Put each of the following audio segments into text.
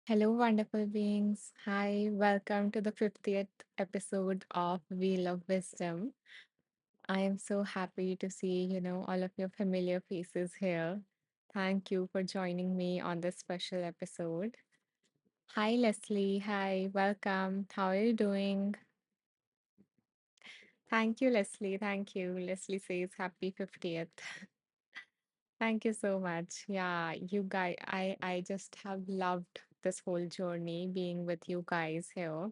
Hello, wonderful beings. Hi, welcome to the 50th episode of Wheel of Wisdom. I am so happy to see, all of your familiar faces here. Thank you for joining me on this special episode. Hi, Leslie. Hi, welcome. How are you doing? Thank you, Leslie. Thank you. Leslie says happy 50th. Thank you so much. Yeah, you guys, I just have loved this whole journey being with you guys here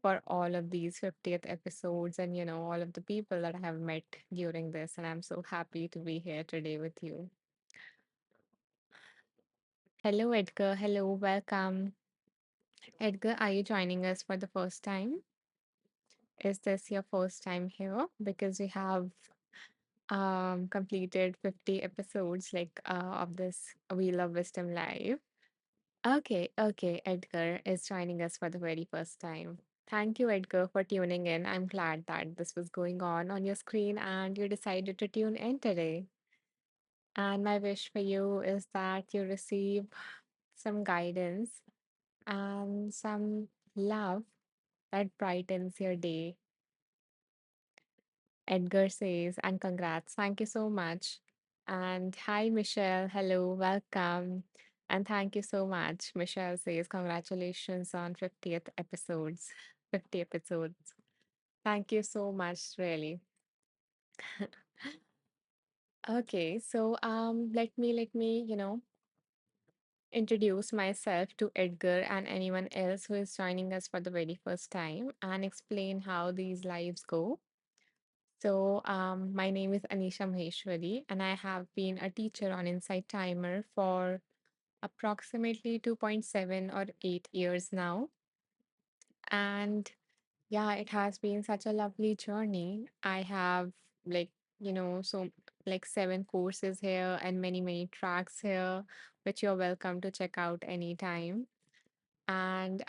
for all of these 50th episodes and all of the people that I have met during this, and I'm so happy to be here today with you. Hello, Edgar. Hello, welcome. Edgar, are you joining us for the first time? Is this your first time here? Because we have completed 50 episodes of this Wheel of Wisdom Live. Okay, Edgar is joining us for the very first time. Thank you, Edgar, for tuning in. I'm glad that this was going on your screen and you decided to tune in today. And my wish for you is that you receive some guidance and some love that brightens your day. Edgar says, and congrats. Thank you so much. And hi, Michelle. Hello, welcome. And thank you so much. Michelle says, congratulations on 50th episodes. 50 episodes. Thank you so much, really. Okay, so let me introduce myself to Edgar and anyone else who is joining us for the very first time and explain how these lives go. My name is Anisha Maheshwari, and I have been a teacher on Insight Timer for approximately 2.7 or 8 years now. And yeah, it has been such a lovely journey. I have, like, so like 7 courses here and many, many tracks here, which you're welcome to check out anytime. And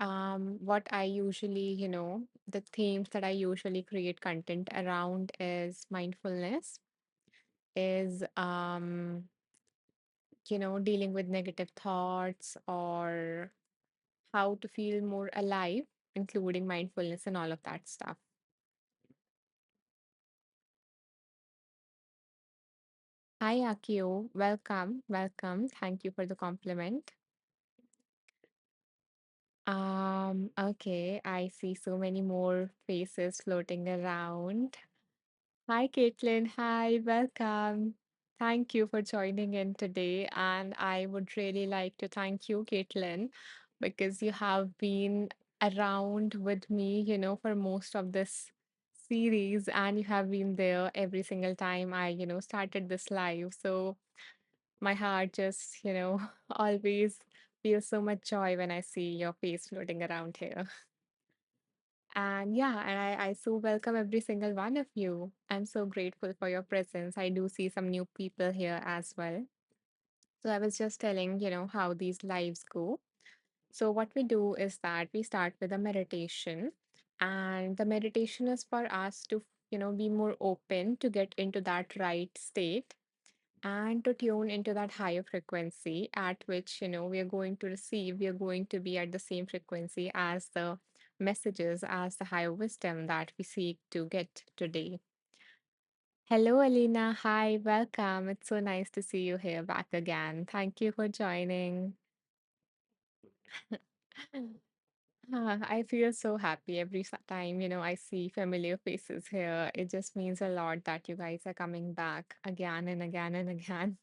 what I usually, the themes that I usually create content around is mindfulness, is dealing with negative thoughts or how to feel more alive, including mindfulness and all of that stuff. Hi, Akio. Welcome. Welcome. Thank you for the compliment. Okay, I see so many more faces floating around. Hi, Caitlin. Hi, welcome. Thank you for joining in today. And I would really like to thank you, Caitlin, because you have been around with me, for most of this series, and you have been there every single time I, started this live. So my heart just, always feels so much joy when I see your face floating around here. And yeah, and I so welcome every single one of you. I'm so grateful for your presence. I do see some new people here as well. So I was just telling, how these lives go. So what we do is that we start with a meditation, and the meditation is for us to, be more open to get into that right state and to tune into that higher frequency at which we are going to receive, we are going to be at the same frequency as the messages, as the higher wisdom that we seek to get today. Hello, Alina. Hi, welcome. It's so nice to see you here back again. Thank you for joining. I feel so happy every time, I see familiar faces here. It just means a lot that you guys are coming back again and again and again.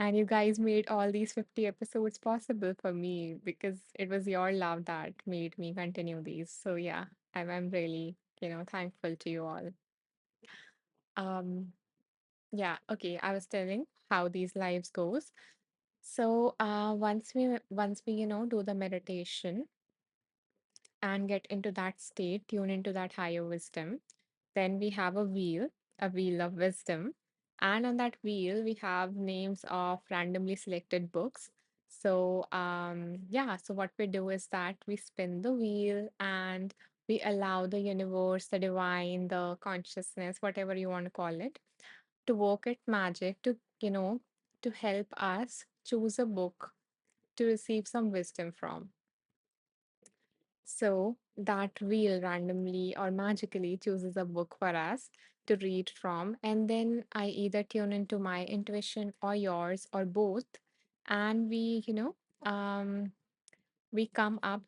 And you guys made all these 50 episodes possible for me because it was your love that made me continue these. So yeah, I'm really, thankful to you all. Um, yeah, okay. I was telling how these lives goes. So once we, do the meditation and get into that state, tune into that higher wisdom, then we have a wheel of wisdom. And on that wheel, we have names of randomly selected books. So what we do is that we spin the wheel and we allow the universe, the divine, the consciousness, whatever you want to call it, to work its magic to help us choose a book to receive some wisdom from. So that wheel randomly or magically chooses a book for us to read from. And then I either tune into my intuition or yours or both. And we come up,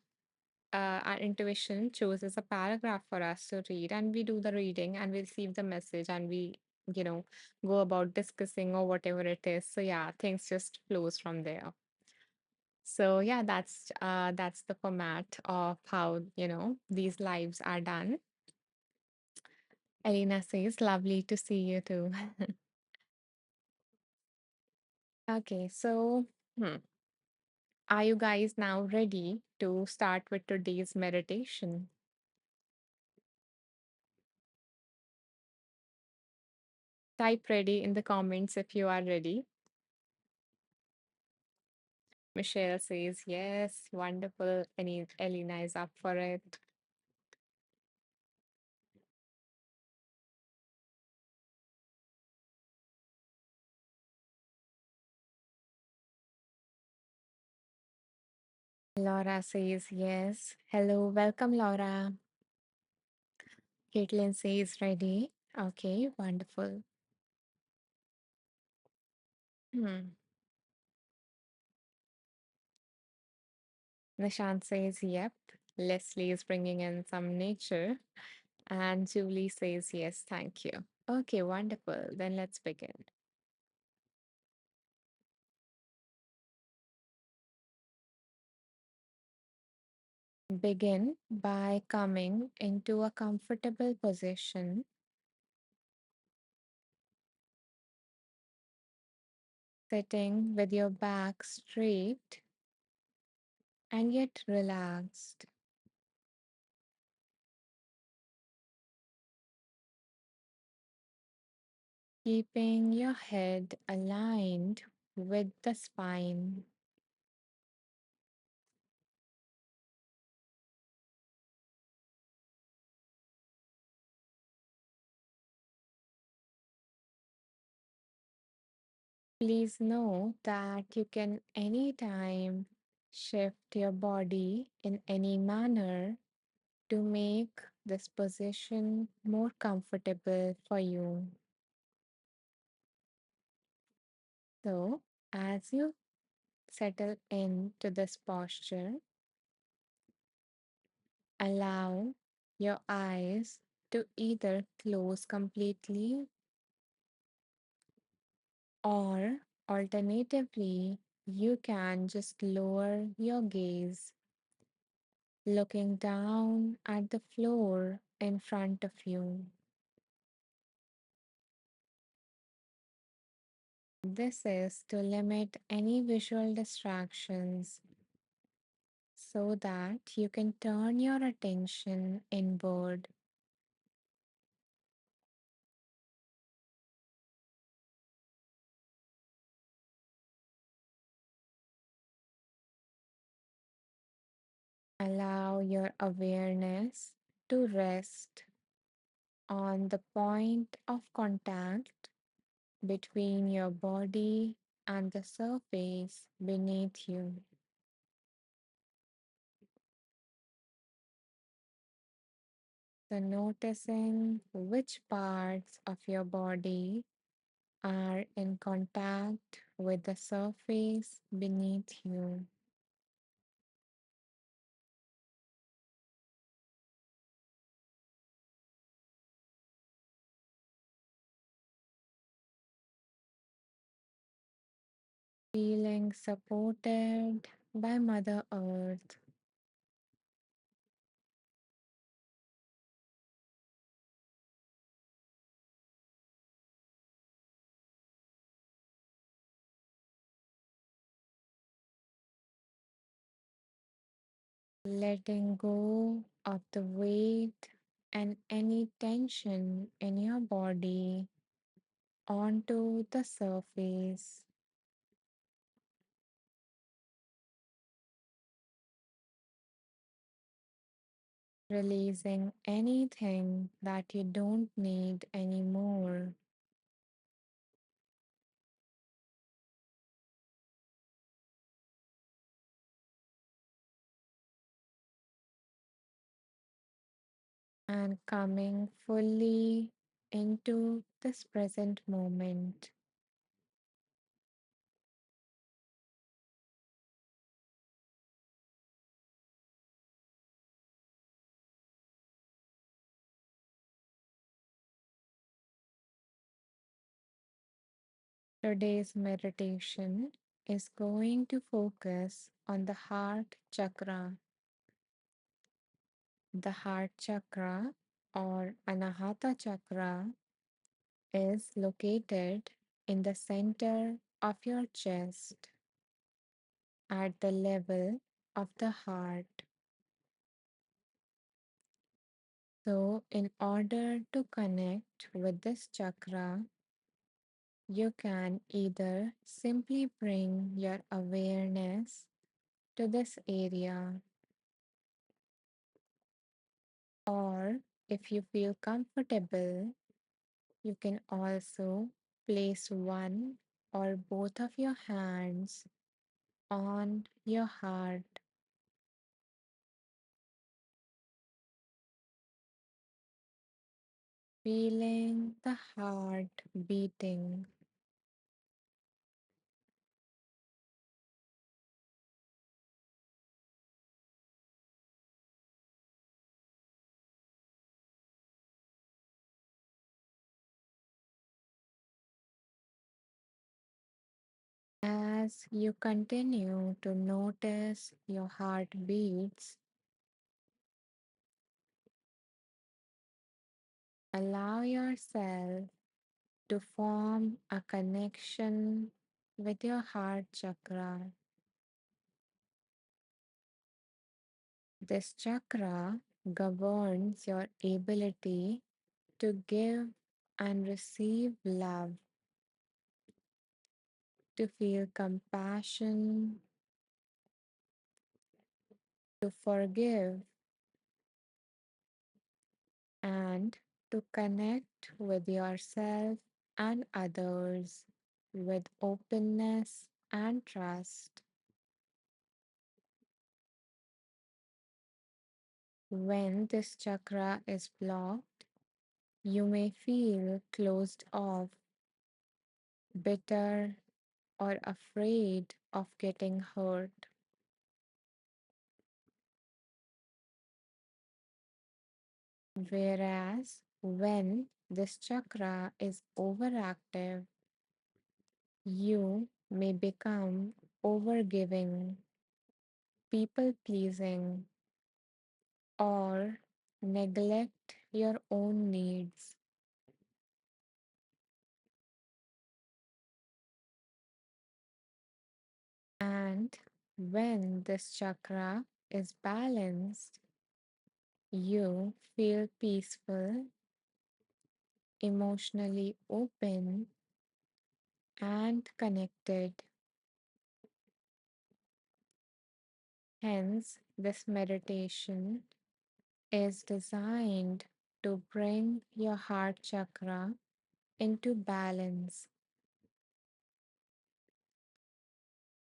our intuition chooses a paragraph for us to read, and we do the reading and we receive the message and we, you know, go about discussing or whatever it is. So yeah, things just flows from there. So yeah, that's the format of how, these lives are done. Elena says, lovely to see you too. Okay, so are you guys now ready to start with today's meditation? Type ready in the comments if you are ready. Michelle says, yes, wonderful. Any Elena is up for it. Laura says, yes. Hello, welcome, Laura. Caitlin says, ready. Okay, wonderful. Hmm. Nishant says, yep. Leslie is bringing in some nature. And Julie says, yes, thank you. Okay, wonderful. Then let's begin. Begin by coming into a comfortable position, sitting with your back straight and yet relaxed, keeping your head aligned with the spine. Please know that you can anytime shift your body in any manner to make this position more comfortable for you. So, as you settle into this posture, allow your eyes to either close completely or alternatively, you can just lower your gaze, looking down at the floor in front of you. This is to limit any visual distractions so that you can turn your attention inward. Allow your awareness to rest on the point of contact between your body and the surface beneath you. So, noticing which parts of your body are in contact with the surface beneath you. Feeling supported by Mother Earth, letting go of the weight and any tension in your body onto the surface, releasing anything that you don't need anymore. and coming fully into this present moment. Today's meditation is going to focus on the heart chakra. The heart chakra or Anahata chakra is located in the center of your chest at the level of the heart. So, in order to connect with this chakra, you can either simply bring your awareness to this area, or if you feel comfortable, you can also place one or both of your hands on your heart, feeling the heart beating. As you continue to notice your heartbeats, allow yourself to form a connection with your heart chakra. This chakra governs your ability to give and receive love, to feel compassion, to forgive, and to connect with yourself and others with openness and trust. When this chakra is blocked, you may feel closed off, bitter, or afraid of getting hurt. Whereas when this chakra is overactive, you may become overgiving, people pleasing, or neglect your own needs. And when this chakra is balanced, you feel peaceful, emotionally open, and connected. Hence, this meditation is designed to bring your heart chakra into balance,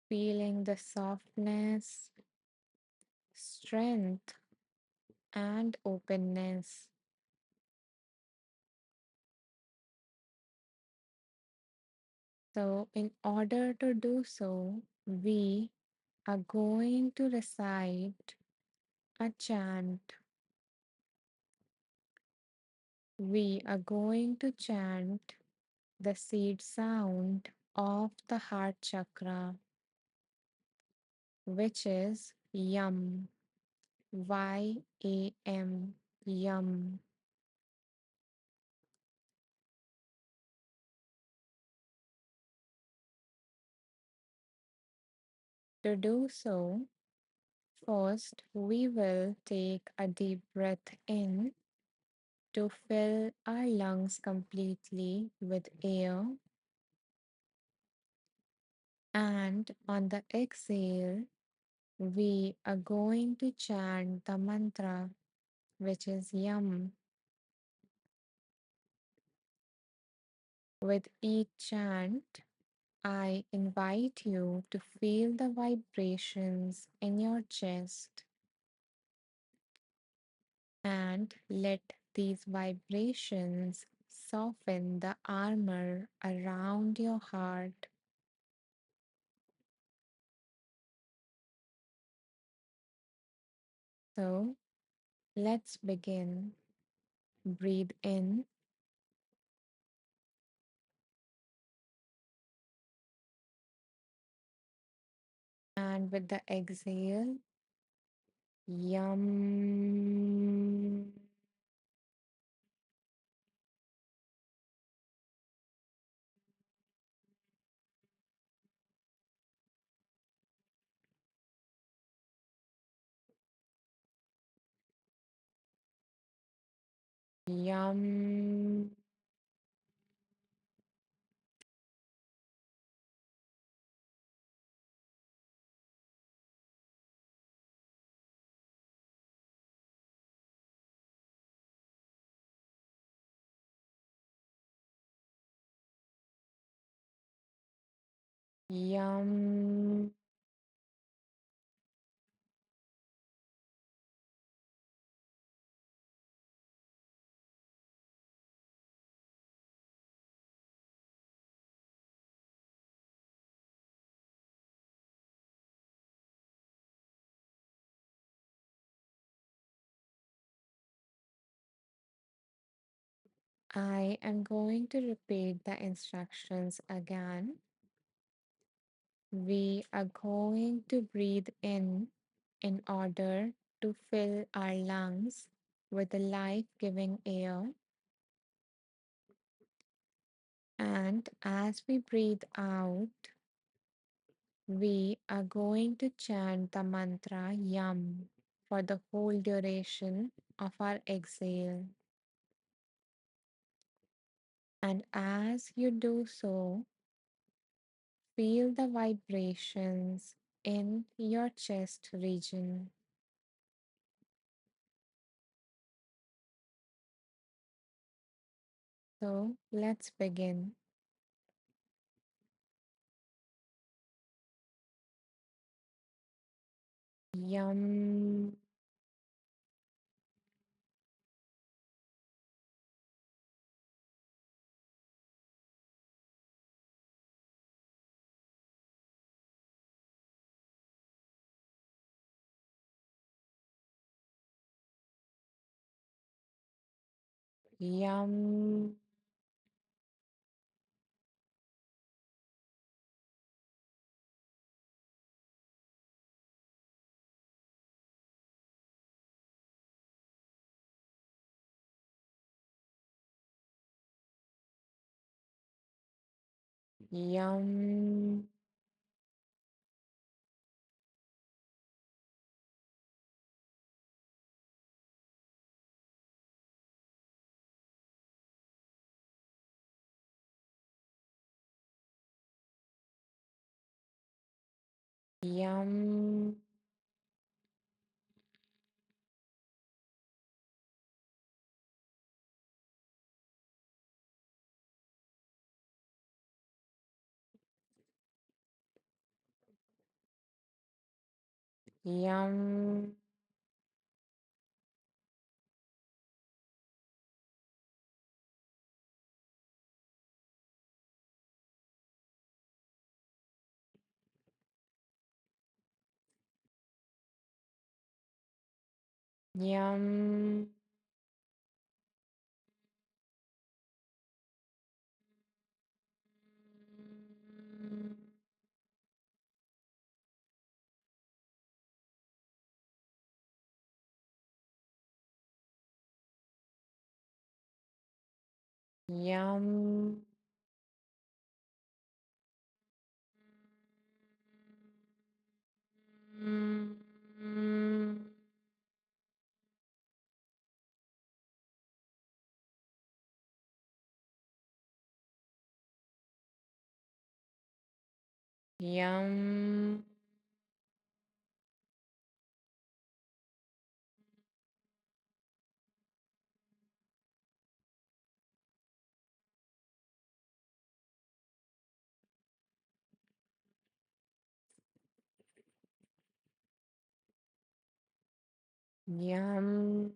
feeling the softness, strength, and openness. So, in order to do so, we are going to recite a chant. We are going to chant the seed sound of the heart chakra, which is Yam, YAM, Yam. To do so, first we will take a deep breath in to fill our lungs completely with air, and on the exhale, we are going to chant the mantra, which is Yam. With each chant, I invite you to feel the vibrations in your chest, and let these vibrations soften the armor around your heart. So let's begin. Breathe in, and with the exhale, yum. Yum. Yum. I am going to repeat the instructions again. We are going to breathe in order to fill our lungs with the life giving air. And as we breathe out, we are going to chant the mantra Yum for the whole duration of our exhale. And as you do so, feel the vibrations in your chest region. So let's begin. Yum, yum, yum, yum, yum, yum, yum, yum, yum.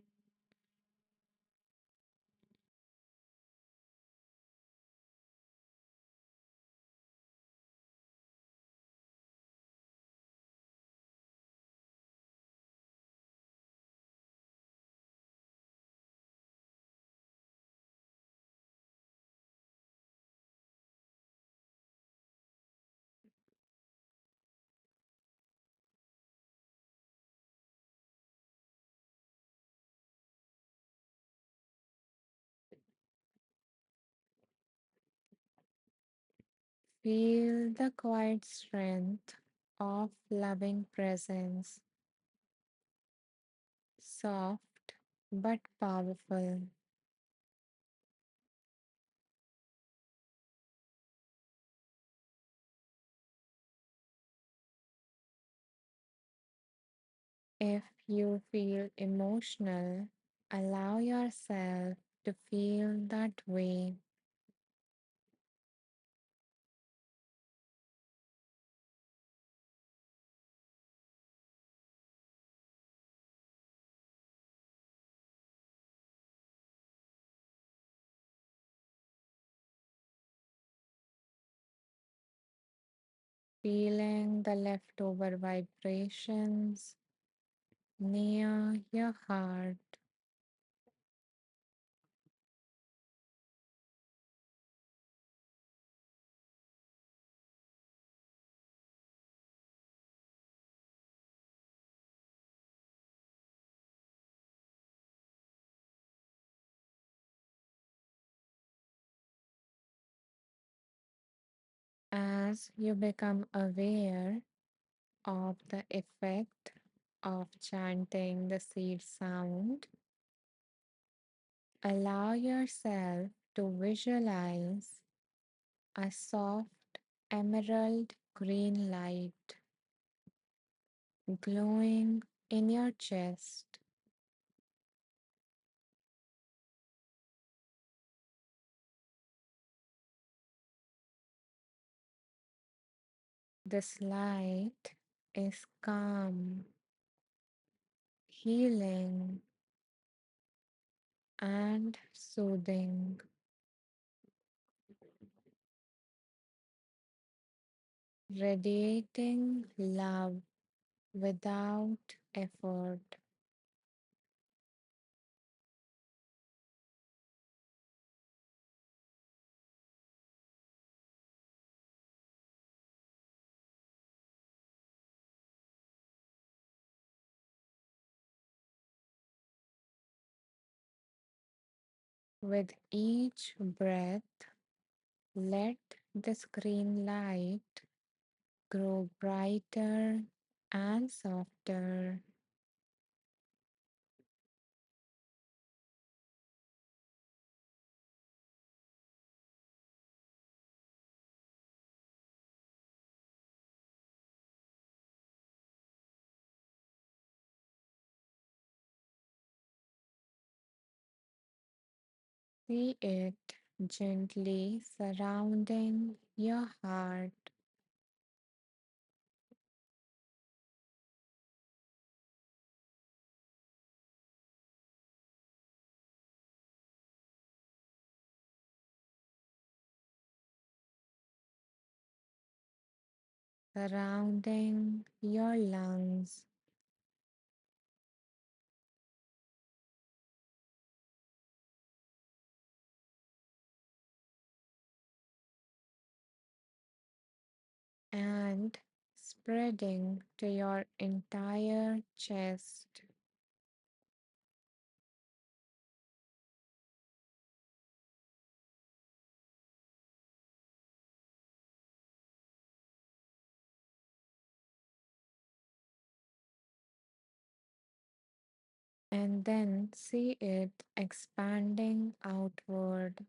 Feel the quiet strength of loving presence, soft but powerful. If you feel emotional, allow yourself to feel that way. Feeling the leftover vibrations near your heart. As you become aware of the effect of chanting the seed sound, allow yourself to visualize a soft emerald green light glowing in your chest. This light is calm, healing, and soothing, radiating love without effort. With each breath, let the screen light grow brighter and softer. See it gently surrounding your heart, surrounding your lungs, and spreading to your entire chest. And then see it expanding outward,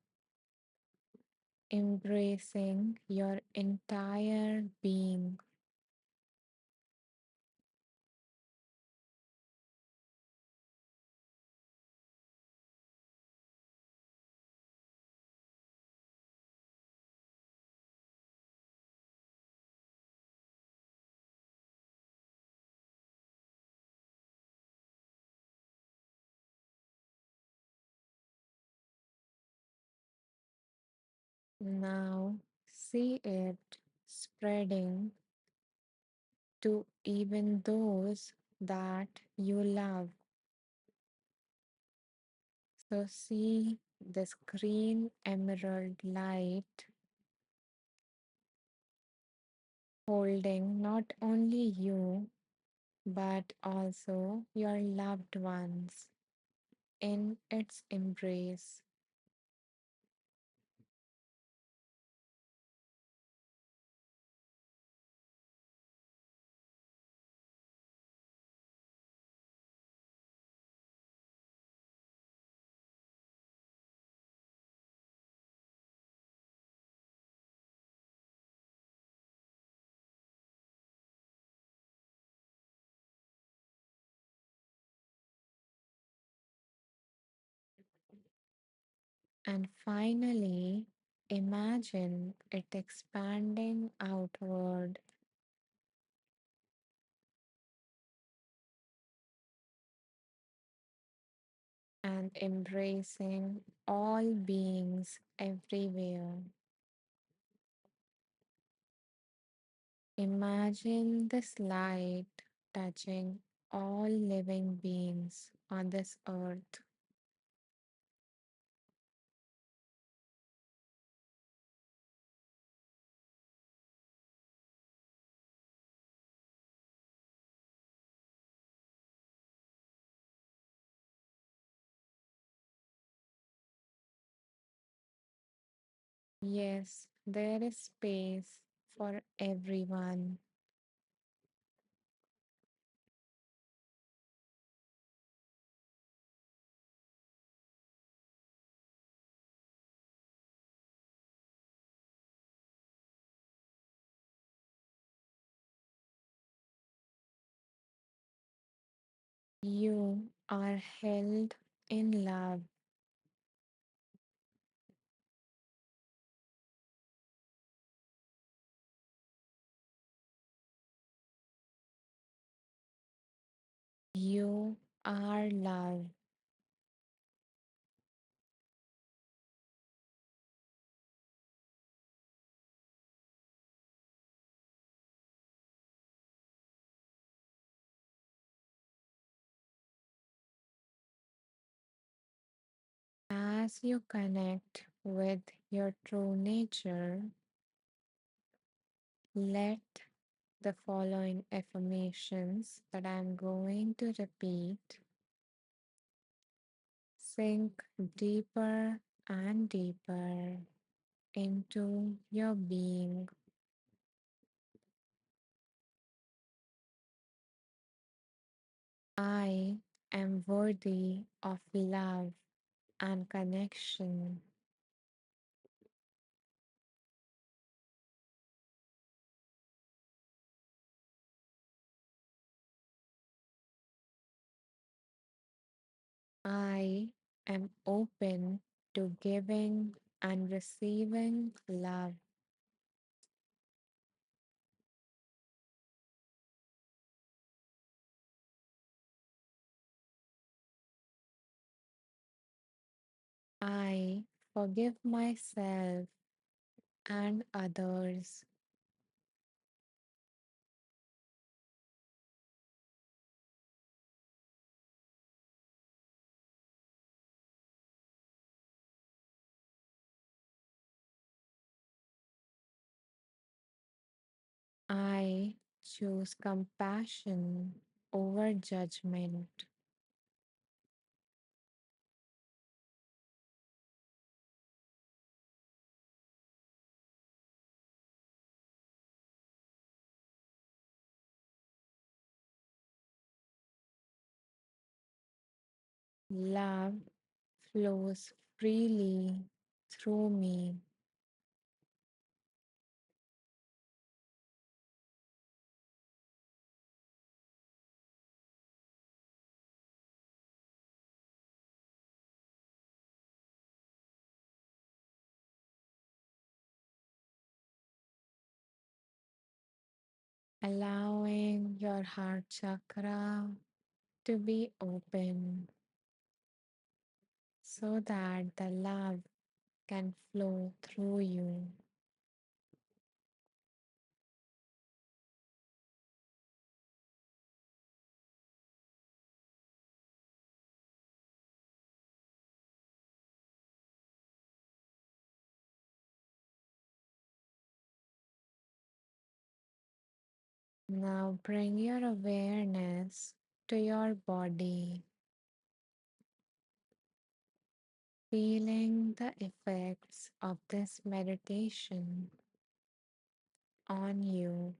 embracing your entire being. Now see it spreading to even those that you love. So see this green emerald light holding not only you but also your loved ones in its embrace. And finally, imagine it expanding outward and embracing all beings everywhere. Imagine this light touching all living beings on this earth. Yes, there is space for everyone. You are held in love. You are love. As you connect with your true nature, let the following affirmations that I'm going to repeat sink deeper and deeper into your being. I am worthy of love and connection. I am open to giving and receiving love. I forgive myself and others. I choose compassion over judgment. Love flows freely through me, allowing your heart chakra to be open so that the love can flow through you. Now bring your awareness to your body, feeling the effects of this meditation on you.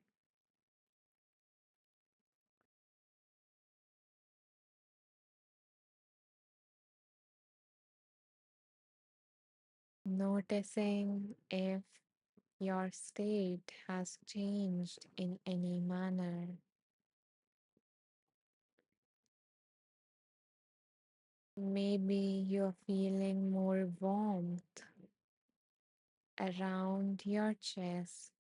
Noticing if your state has changed in any manner. Maybe you're feeling more warmth around your chest.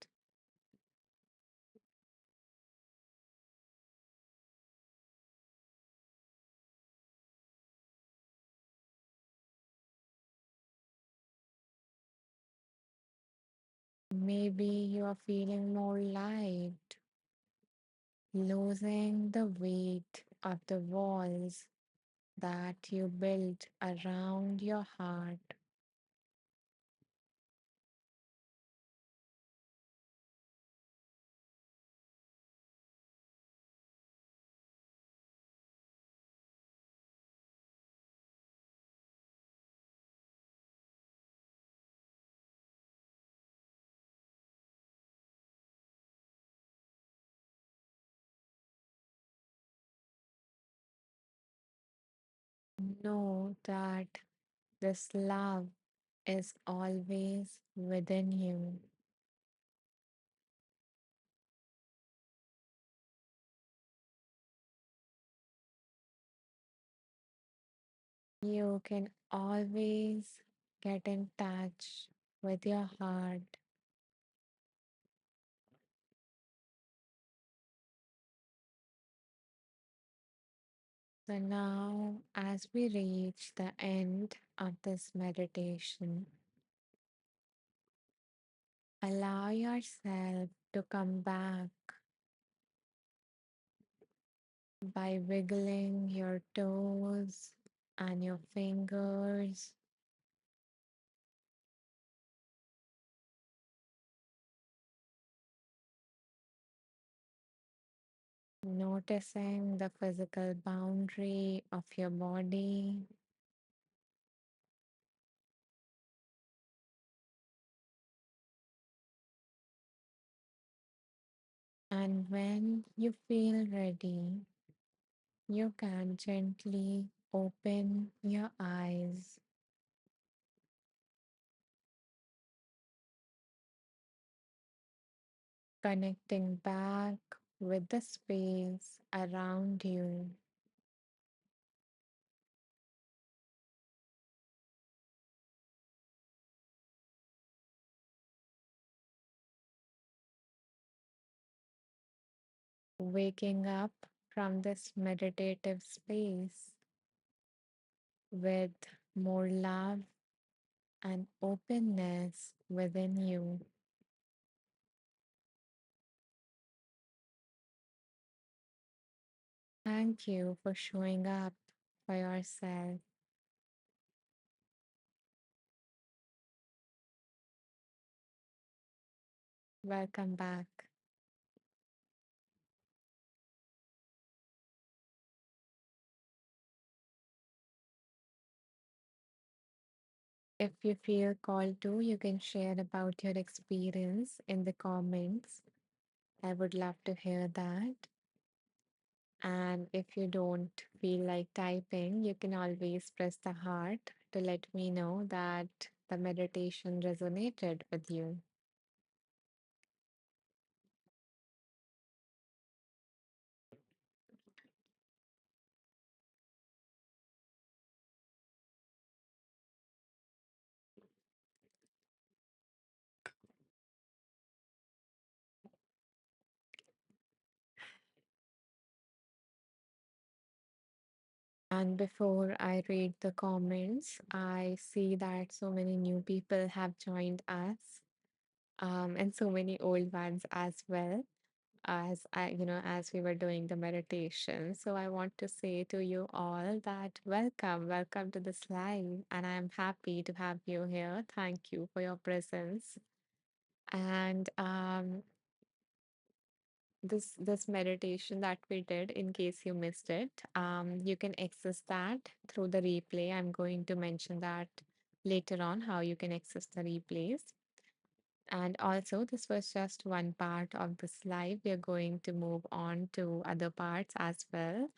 Maybe you're feeling more light, losing the weight of the walls that you built around your heart. Know that this love is always within you. You can always get in touch with your heart. So now, as we reach the end of this meditation, allow yourself to come back by wiggling your toes and your fingers, noticing the physical boundary of your body. And when you feel ready, you can gently open your eyes, connecting back with the space around you. Waking up from this meditative space with more love and openness within you. Thank you for showing up for yourself. Welcome back. If you feel called to, you can share about your experience in the comments. I would love to hear that. And if you don't feel like typing, you can always press the heart to let me know that the meditation resonated with you. And before I read the comments, I see that so many new people have joined us, and so many old ones as well. As we were doing the meditation. So I want to say to you all that welcome to this live, and I'm happy to have you here. Thank you for your presence. And this meditation that we did, in case you missed it, you can access that through the replay. I'm going to mention that later on how you can access the replays. And also, this was just one part of this live. We are going to move on to other parts as well,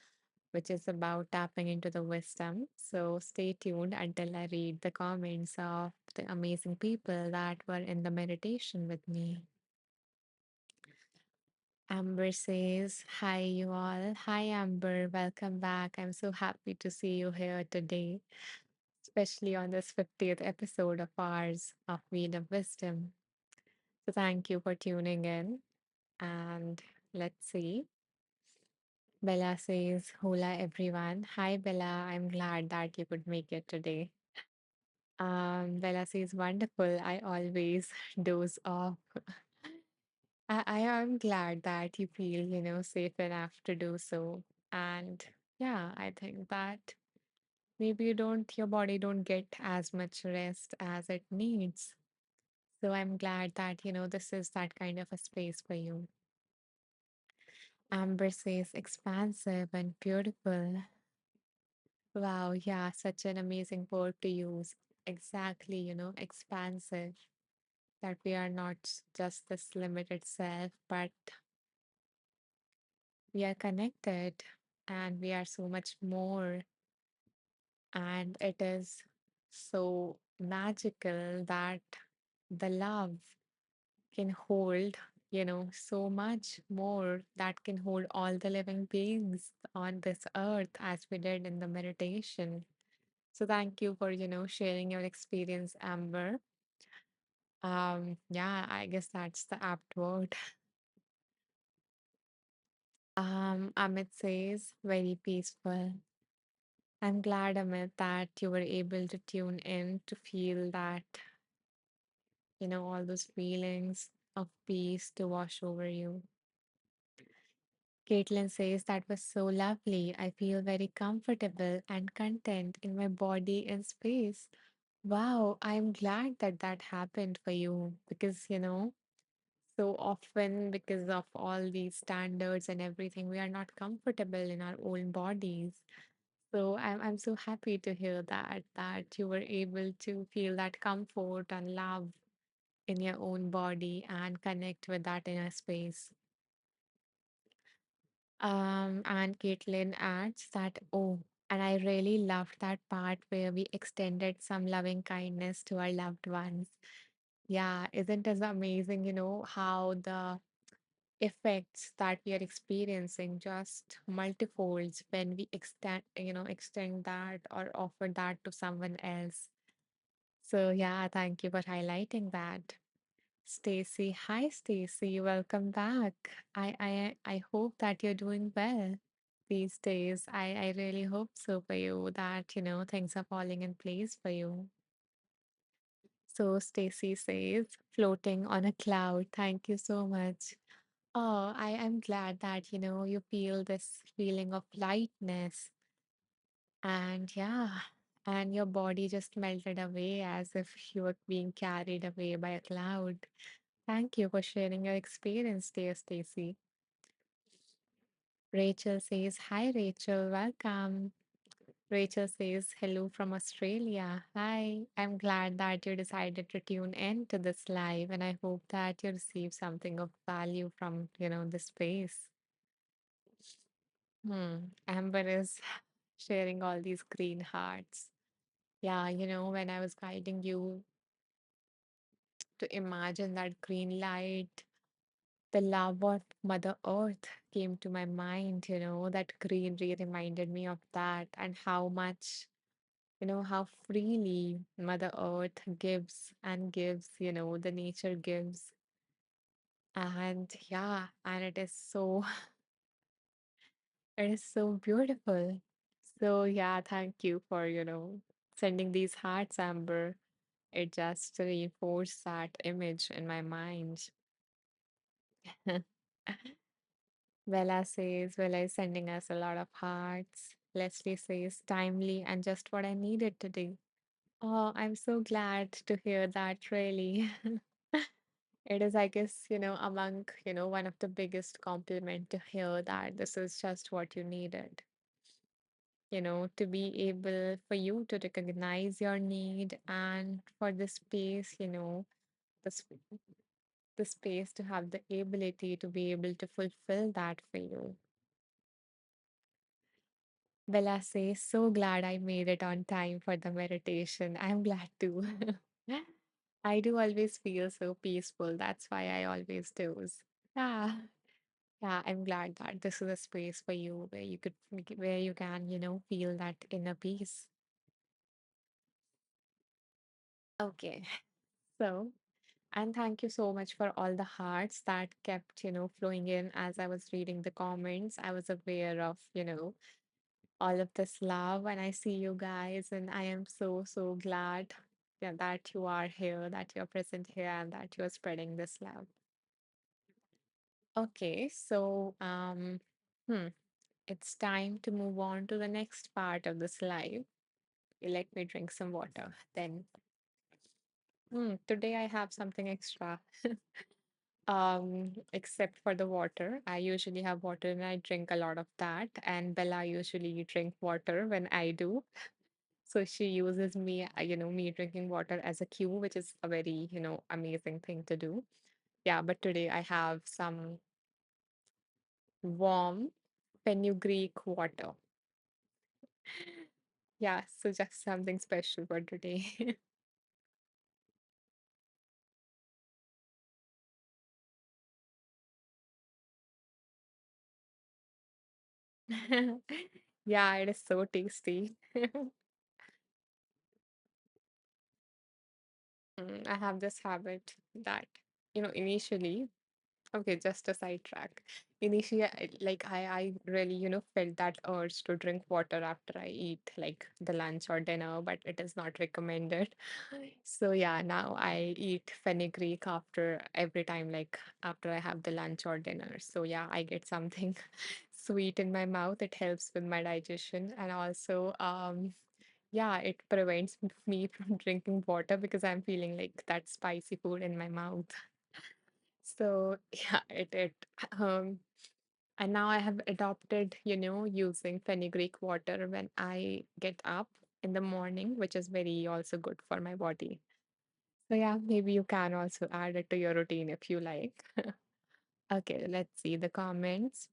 which is about tapping into the wisdom. So stay tuned until I read the comments of the amazing people that were in the meditation with me. Amber says, hi, you all. Hi, Amber. Welcome back. I'm so happy to see you here today, especially on this 50th episode of ours of Wheel of Wisdom. So, thank you for tuning in. And let's see. Bella says, hola, everyone. Hi, Bella. I'm glad that you could make it today. Bella says, wonderful. I always doze off. I am glad that you feel, safe enough to do so. And yeah, I think that maybe your body don't get as much rest as it needs. So I'm glad that, this is that kind of a space for you. Amber says expansive and beautiful. Wow, yeah, such an amazing word to use. Exactly, expansive. That we are not just this limited self, but we are connected and we are so much more. And it is so magical that the love can hold, so much more that can hold all the living beings on this earth as we did in the meditation. So thank you for, sharing your experience, Amber. Yeah, I guess that's the apt word. Amit says, very peaceful. I'm glad, Amit, that you were able to tune in to feel that, all those feelings of peace to wash over you. Caitlin says that was so lovely. I feel very comfortable and content in my body and space. Wow, I'm glad that that happened for you because, so often because of all these standards and everything, we are not comfortable in our own bodies. So I'm so happy to hear that you were able to feel that comfort and love in your own body and connect with that inner space. And Caitlin adds that, oh, and I really loved that part where we extended some loving kindness to our loved ones. Yeah, isn't it amazing, how the effects that we are experiencing just multifolds when we extend that or offer that to someone else. So yeah, thank you for highlighting that. Stacy, hi Stacy, welcome back. I hope that you're doing well these days. I really hope so for you that things are falling in place for you. So Stacy says, floating on a cloud. Thank you so much. Oh, I am glad that you feel this feeling of lightness and yeah, and your body just melted away as if you were being carried away by a cloud. Thank you for sharing your experience, dear Stacy. Rachel says, hi, Rachel, welcome. Rachel says, hello from Australia. Hi, I'm glad that you decided to tune in to this live, and I hope that you receive something of value from, this space. Amber is sharing all these green hearts. Yeah, when I was guiding you to imagine that green light, the love of Mother Earth came to my mind, that greenery reminded me of that and how much, how freely Mother Earth gives and gives, the nature gives. And yeah, and it is so, it is so beautiful. So yeah, thank you for, sending these hearts, Amber. It just reinforced that image in my mind. Bella says, Bella is sending us a lot of hearts. Leslie says, timely and just what I needed today. Oh, I'm so glad to hear that, really. It is, I guess, among, one of the biggest compliment to hear that this is just what you needed. To be able for you to recognize your need and for the space, the, sp- the space to have the ability to be able to fulfill that for you. Bella says, so glad I made it on time for the meditation. I'm glad too. I do always feel so peaceful. That's why I always do. Yeah. Yeah, I'm glad that this is a space for you where you could, where you can, feel that inner peace. Okay. So, and thank you so much for all the hearts that kept, flowing in as I was reading the comments. I was aware of, all of this love, and I see you guys, and I am so, so glad, yeah, that you are here, that you're present here, and that you're spreading this love. Okay, so hmm, it's time to move on to the next part of this live. Let me drink some water. Then, today I have something extra. Except for the water. I usually have water and I drink a lot of that. And Bella usually drink water when I do. So she uses me, me drinking water as a cue, which is a very, amazing thing to do. Yeah, but today I have some warm fenugreek water. Yeah, so just something special for today. Yeah, it is so tasty. I have this habit that, initially, okay, just a sidetrack. Initially, I really, felt that urge to drink water after I eat like the lunch or dinner, but it is not recommended. So yeah, now I eat fenugreek after every time, like after I have the lunch or dinner. So yeah, I get something sweet in my mouth. It helps with my digestion, and also, yeah, it prevents me from drinking water because I'm feeling like that spicy food in my mouth. So yeah, it um and now I have adopted, using fenugreek water when I get up in the morning, which is very also good for my body. So yeah, maybe you can also add it to your routine if you like. Okay, let's see the comments.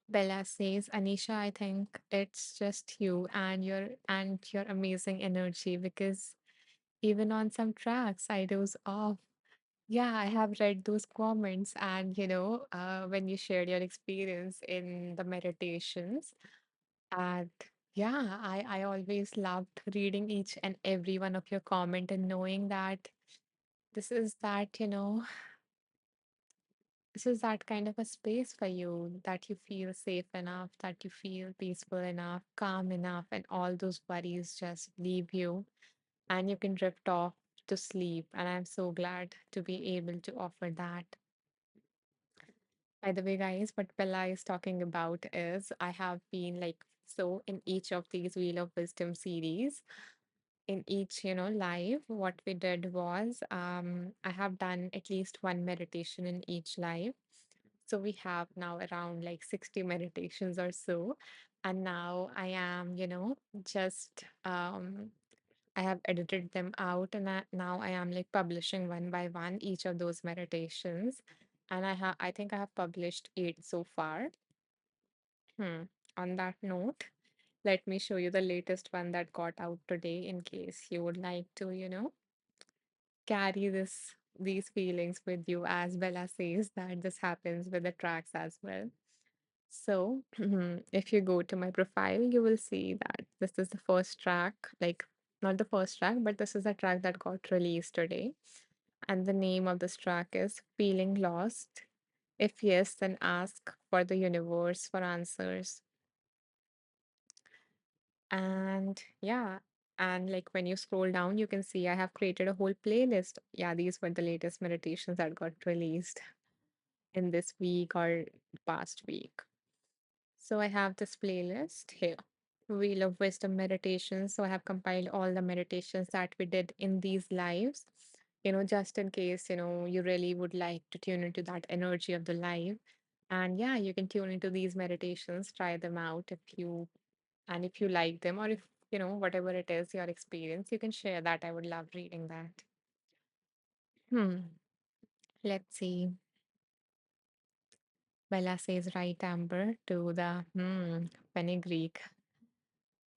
Bella says, Anisha, I think it's just you and your amazing energy because even on some tracks I doze off. Yeah, I have read those comments, and when you shared your experience in the meditations, and yeah, I always loved reading each and every one of your comment and knowing that this is that, this is that kind of a space for you that you feel safe enough, that you feel peaceful enough, calm enough, and all those worries just leave you and you can drift off to sleep. And I'm so glad to be able to offer that. By the way, guys, what Bella is talking about is I have been like so in each of these Wheel of Wisdom series, in each, live, what we did was I have done at least one meditation in each live. So we have now around like 60 meditations or so. And now I am, just I have edited them out and now I am like publishing one by one each of those meditations. And I think I have published 8 so far. Hmm. On that note, let me show you the latest one that got out today in case you would like to, carry these feelings with you, as Bella says that this happens with the tracks as well. So, if you go to my profile, you will see that this is the first track, like not the first track, but this is a track that got released today. And the name of this track is Feeling Lost. If yes, then ask for the universe for answers. And yeah, and like when you scroll down, you can see I have created a whole playlist. Yeah, these were the latest meditations that got released in this week or past week. So I have this playlist here, Wheel of Wisdom meditations. So I have compiled all the meditations that we did in these lives, just in case, you really would like to tune into that energy of the live. And yeah, you can tune into these meditations, try them out if you like them, or if, whatever it is, your experience, you can share that. I would love reading that. Hmm. Let's see. Bella says right, Amber, to the fenugreek.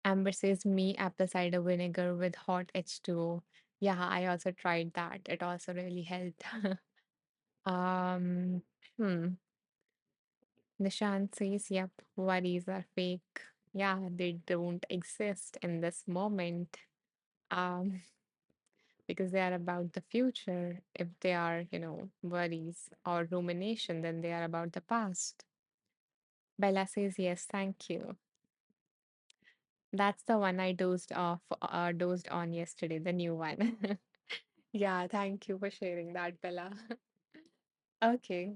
Amber says me apple cider vinegar with hot H2O. Yeah, I also tried that. It also really helped. um, hmm. Nishant says, yep, worries are fake. Yeah, they don't exist in this moment. Um, because they are about the future. If they are, worries or rumination, then they are about the past. Bella says, yes, thank you. That's the one I dozed on yesterday, the new one. Yeah, thank you for sharing that, Bella. Okay,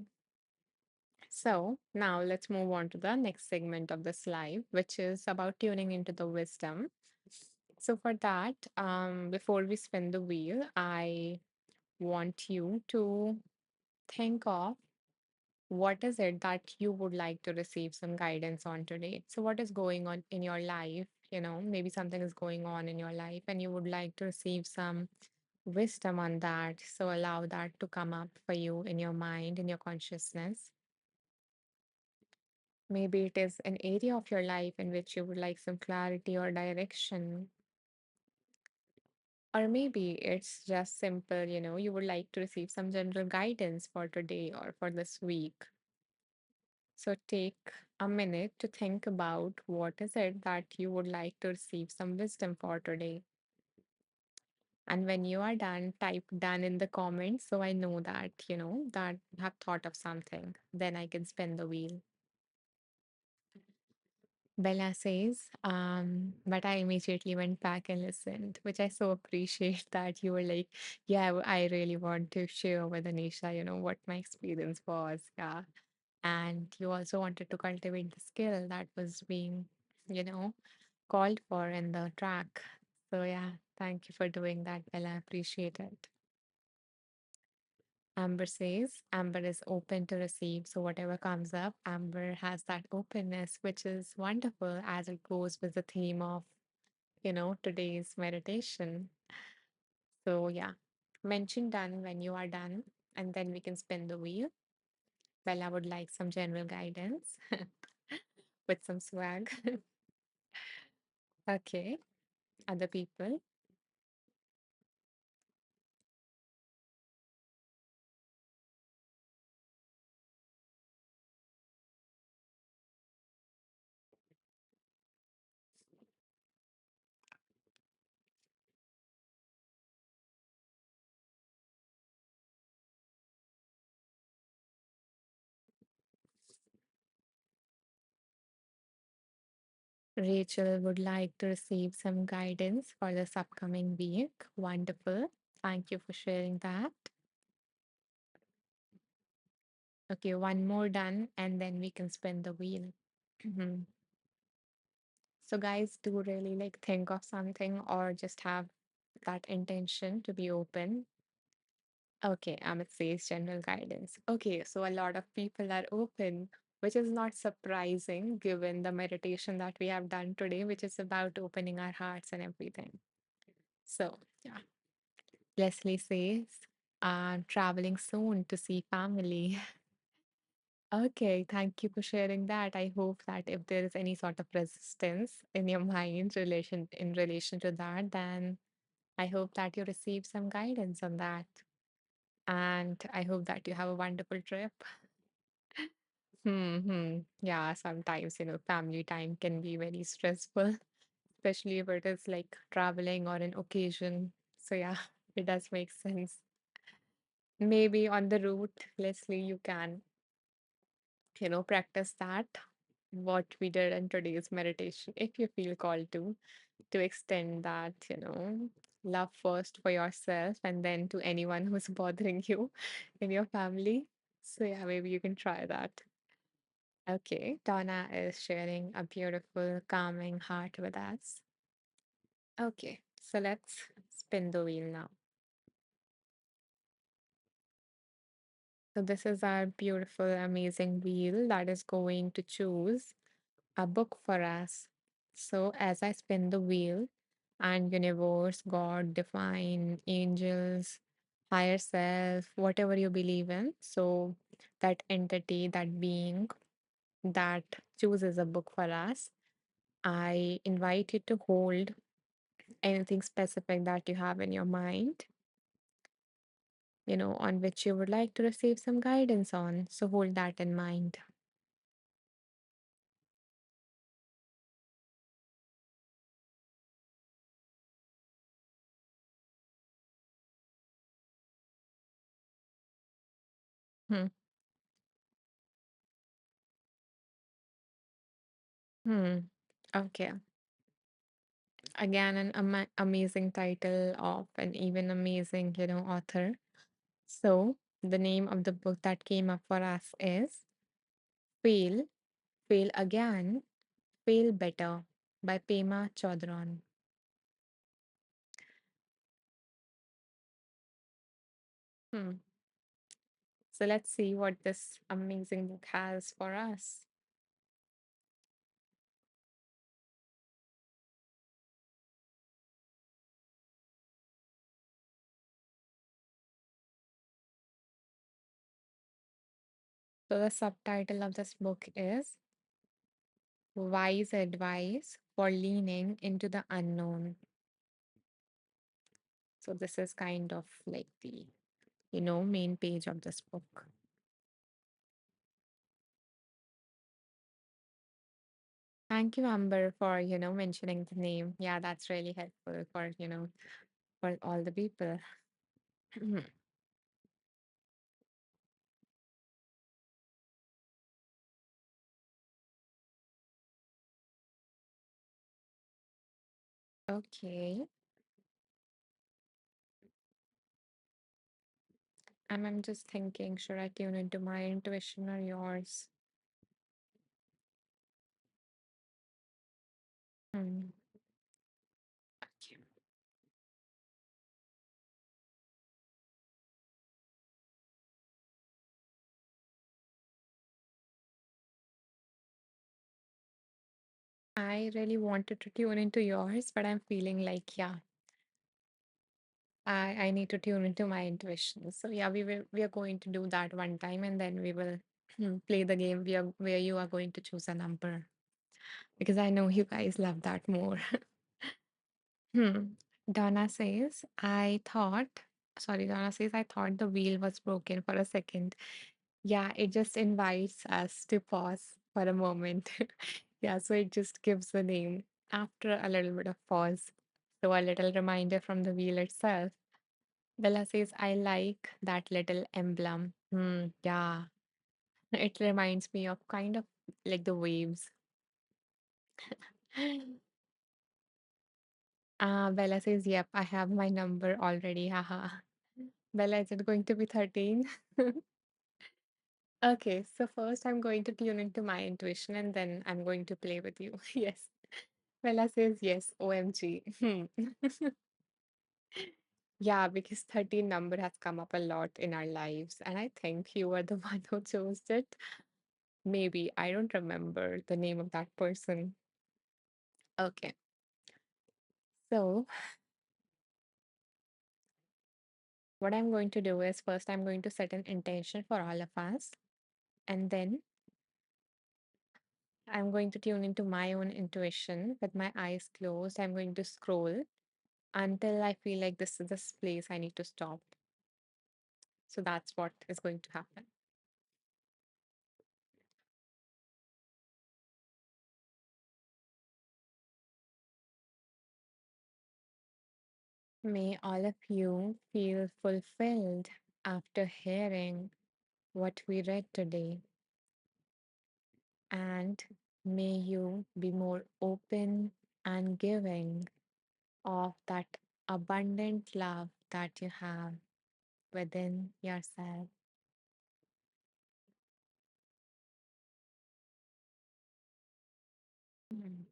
so now let's move on to the next segment of this live, which is about tuning into the wisdom. So for that, before we spin the wheel, I want you to think of what is it that you would like to receive some guidance on today. So what is going on in your life? Maybe something is going on in your life and you would like to receive some wisdom on that. So allow that to come up for you in your mind, in your consciousness. Maybe it is an area of your life in which you would like some clarity or direction. Or maybe it's just simple, you would like to receive some general guidance for today or for this week. So take a minute to think about what is it that you would like to receive some wisdom for today. And when you are done, type done in the comments so I know that, that you have thought of something. Then I can spin the wheel. Bella says, but I immediately went back and listened, which I so appreciate that you were like, yeah, I really want to share with Anisha, what my experience was. Yeah. And you also wanted to cultivate the skill that was being, you know, called for in the track. So, yeah, thank you for doing that, Bella. I appreciate it. Amber says Amber is open to receive. So, whatever comes up, Amber has that openness, which is wonderful as it goes with the theme of, today's meditation. So, yeah, mention done when you are done, and then we can spin the wheel. Bella would like some general guidance with some swag. Okay, other people. Rachel would like to receive some guidance for this upcoming week. Wonderful. Thank you for sharing that. Okay, one more done, and then we can spin the wheel. Mhm. So, guys, do really like think of something or just have that intention to be open. Okay, Amit says general guidance. Okay, so a lot of people are open, which is not surprising given the meditation that we have done today, which is about opening our hearts and everything. So, yeah. Leslie says, traveling soon to see family. Okay, thank you for sharing that. I hope that if there is any sort of resistance in your mind in relation to that, then I hope that you receive some guidance on that. And I hope that you have a wonderful trip. Yeah, sometimes, family time can be very stressful, especially if it is like traveling or an occasion. So, yeah, it does make sense. Maybe on the route, Leslie, you can, practice that, what we did in today's meditation, if you feel called to extend that, love first for yourself and then to anyone who's bothering you in your family. So, yeah, maybe you can try that. Okay, Donna is sharing a beautiful, calming heart with us. Okay, so let's spin the wheel now. So, this is our beautiful, amazing wheel that is going to choose a book for us. So, as I spin the wheel, and universe, God, divine, angels, higher self, whatever you believe in, so that entity, that being that chooses a book for us, I invite you to hold anything specific that you have in your mind, on which you would like to receive some guidance on. So, hold that in mind. Hmm. Hmm. Okay. Again, an amazing title of an even amazing, author. So, the name of the book that came up for us is Fail, Fail Again, Fail Better by Pema Chodron. Hmm. So, let's see what this amazing book has for us. So, the subtitle of this book is Wise Advice for Leaning into the Unknown. So, this is kind of like the, main page of this book. Thank you, Amber, for, mentioning the name. Yeah, that's really helpful for, for all the people. Okay. And I'm just thinking, should I tune into my intuition or yours? Hmm. Okay. I really wanted to tune into yours, but I'm feeling like, yeah, I need to tune into my intuition. So yeah, we are going to do that one time, and then we will play the game where you are going to choose a number because I know you guys love that more. Hmm. Donna says, Donna says, I thought the wheel was broken for a second. Yeah, it just invites us to pause for a moment. Yeah, so it just gives the name after a little bit of pause. So a little reminder from the wheel itself. Bella says, I like that little emblem. Yeah, it reminds me of kind of like the waves. Bella says, yep, I have my number already. Haha. Bella, is it going to be 13? Okay, so first I'm going to tune into my intuition and then I'm going to play with you. Yes. Bella says yes, OMG. Yeah, because 13 number has come up a lot in our lives, and I think you were the one who chose it. Maybe. I don't remember the name of that person. Okay. So, what I'm going to do is first I'm going to set an intention for all of us, and then I'm going to tune into my own intuition with my eyes closed. I'm going to scroll until I feel like this is this place I need to stop. So that's what is going to happen. May all of you feel fulfilled after hearing what we read today, and may you be more open and giving of that abundant love that you have within yourself. Mm.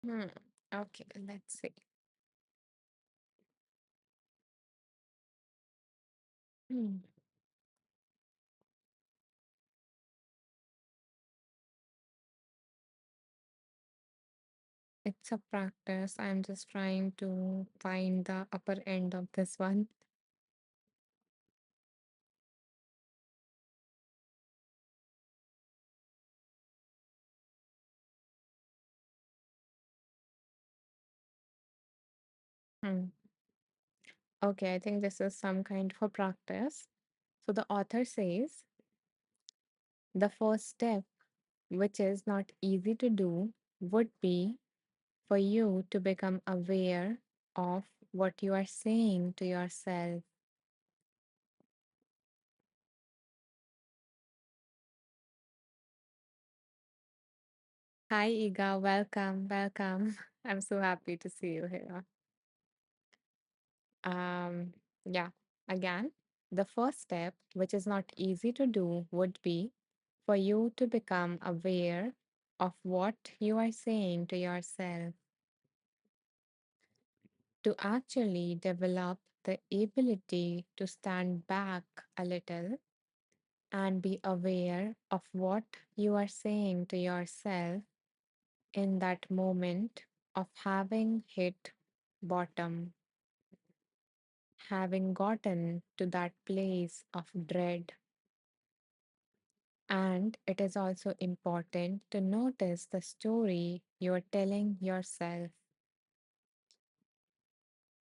Hmm. Okay, let's see. Hmm. It's a practice. I'm just trying to find the upper end of this one. Hmm. Okay, I think this is some kind of a practice. So the author says the first step, which is not easy to do, would be for you to become aware of what you are saying to yourself. Hi, Iga. Welcome. Welcome. I'm so happy to see you here. Um, yeah, again, the first step, which is not easy to do, would be for you to become aware of what you are saying to yourself, to actually develop the ability to stand back a little and be aware of what you are saying to yourself in that moment of having hit bottom, having gotten to that place of dread. And it is also important to notice the story you're telling yourself.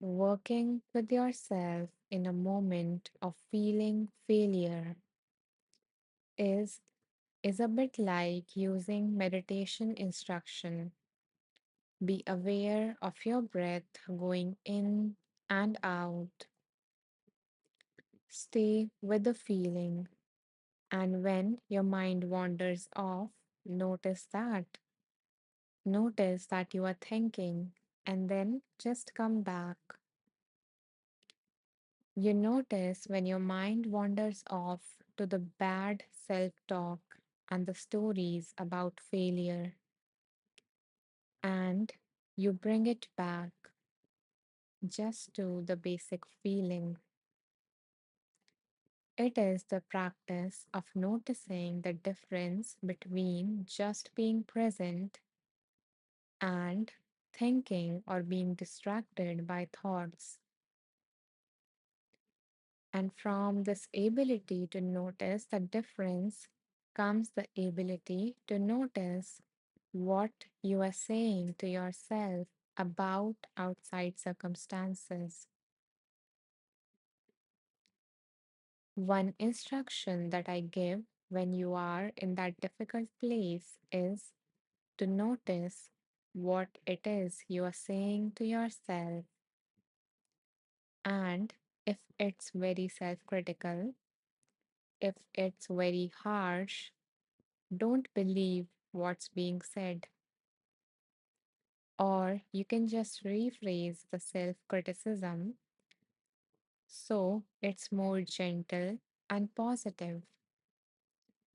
Working with yourself in a moment of feeling failure is is a bit like using meditation instruction. Be aware of your breath going in and out. Stay with the feeling. And when your mind wanders off, notice that. Notice that you are thinking and then just come back. You notice when your mind wanders off to the bad self talk and the stories about failure, and you bring it back just to the basic feeling. It is the practice of noticing the difference between just being present and thinking or being distracted by thoughts. And from this ability to notice the difference comes the ability to notice what you are saying to yourself about outside circumstances. One instruction that I give when you are in that difficult place is to notice what it is you are saying to yourself. And if it's very self critical, if it's very harsh, don't believe what's being said. Or you can just rephrase the self criticism so it's more gentle and positive.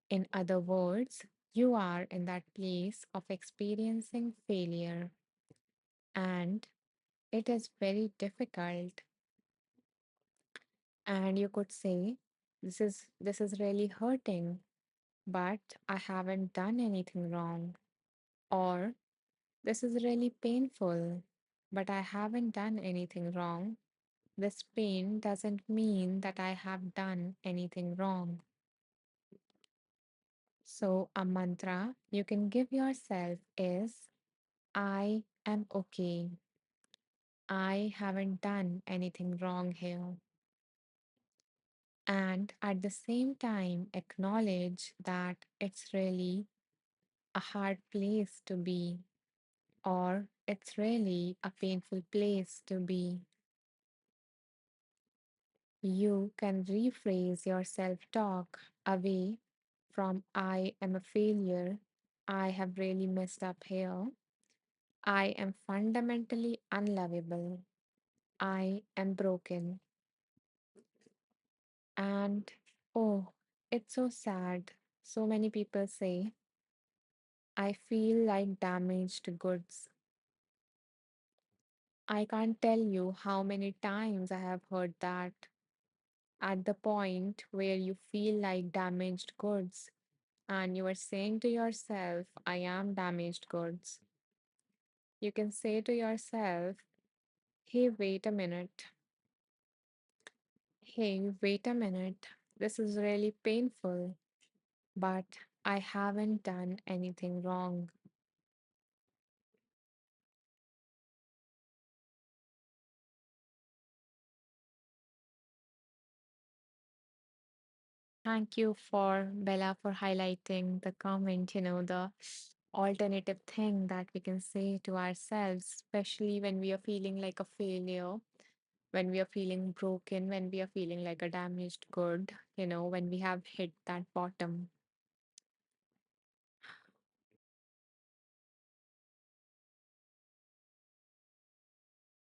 In other words, you are in that place of experiencing failure and it is very difficult. And you could say, this is really hurting, but I haven't done anything wrong. Or this is really painful, but I haven't done anything wrong. This pain doesn't mean that I have done anything wrong. So, a mantra you can give yourself is I am okay. I haven't done anything wrong here. And at the same time, acknowledge that it's really a hard place to be, or it's really a painful place to be. You can rephrase your self talk away from I am a failure, I have really messed up here, I am fundamentally unlovable, I am broken. And oh, it's so sad. So many people say, I feel like damaged goods. I can't tell you how many times I have heard that. At the point where you feel like damaged goods and you are saying to yourself, I am damaged goods, you can say to yourself, hey, wait a minute. Hey, wait a minute. This is really painful, but I haven't done anything wrong. Thank you for Bella for highlighting the comment, the alternative thing that we can say to ourselves, especially when we are feeling like a failure, when we are feeling broken, when we are feeling like a damaged good, when we have hit that bottom.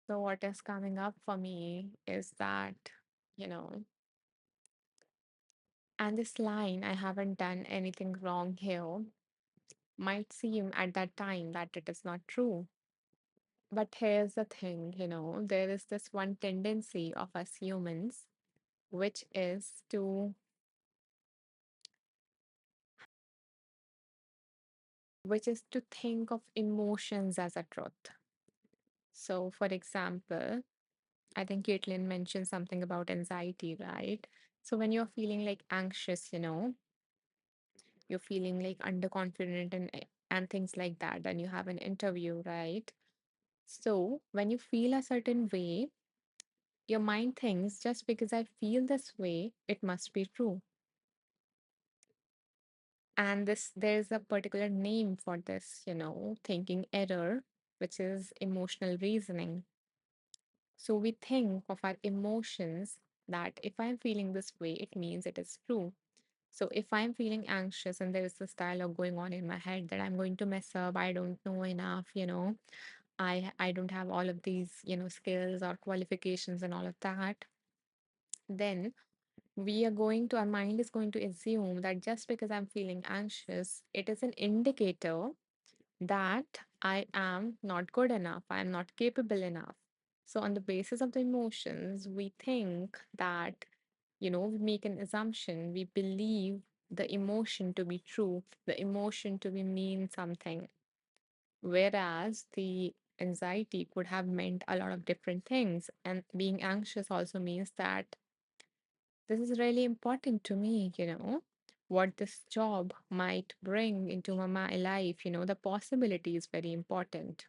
So, what is coming up for me is that, you know, and this line, I haven't done anything wrong here, might seem at that time that it is not true. But here's the thing, there is this one tendency of us humans, which is to think of emotions as a truth. So, for example, I think Caitlin mentioned something about anxiety, right? So when you're feeling like anxious, you're feeling like underconfident and things like that, and you have an interview, right? So when you feel a certain way, your mind thinks just because I feel this way, it must be true. And this there's a particular name for this, thinking error, which is emotional reasoning. So we think of our emotions that if I'm feeling this way, it means it is true. So if I'm feeling anxious and there is this dialogue going on in my head that I'm going to mess up, I don't know enough, I don't have all of these, skills or qualifications and all of that, then our mind is going to assume that just because I'm feeling anxious, it is an indicator that I am not good enough, I am not capable enough. So, on the basis of the emotions, we think that, we make an assumption, we believe the emotion to be true, the emotion to be mean something, whereas the anxiety could have meant a lot of different things. And being anxious also means that this is really important to me, what this job might bring into my life, the possibility is very important.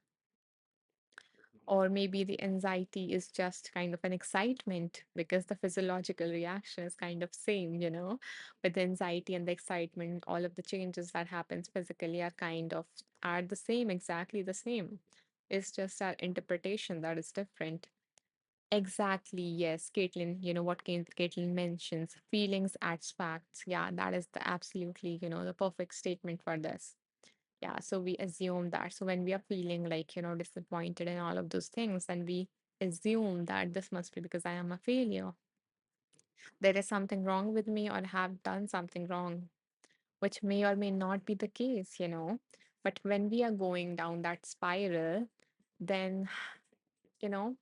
Or maybe the anxiety is just kind of an excitement because the physiological reaction is kind of same, with the anxiety and the excitement, all of the changes that happens physically are the same, exactly the same. It's just our interpretation that is different. Exactly, yes, Caitlin, what Caitlin mentions, feelings adds facts. Yeah, that is the absolutely, the perfect statement for this. Yeah, so we assume that. So when we are feeling like, disappointed and all of those things, then we assume that this must be because I am a failure. There is something wrong with me or have done something wrong, which may or may not be the case, But when we are going down that spiral, then, you know,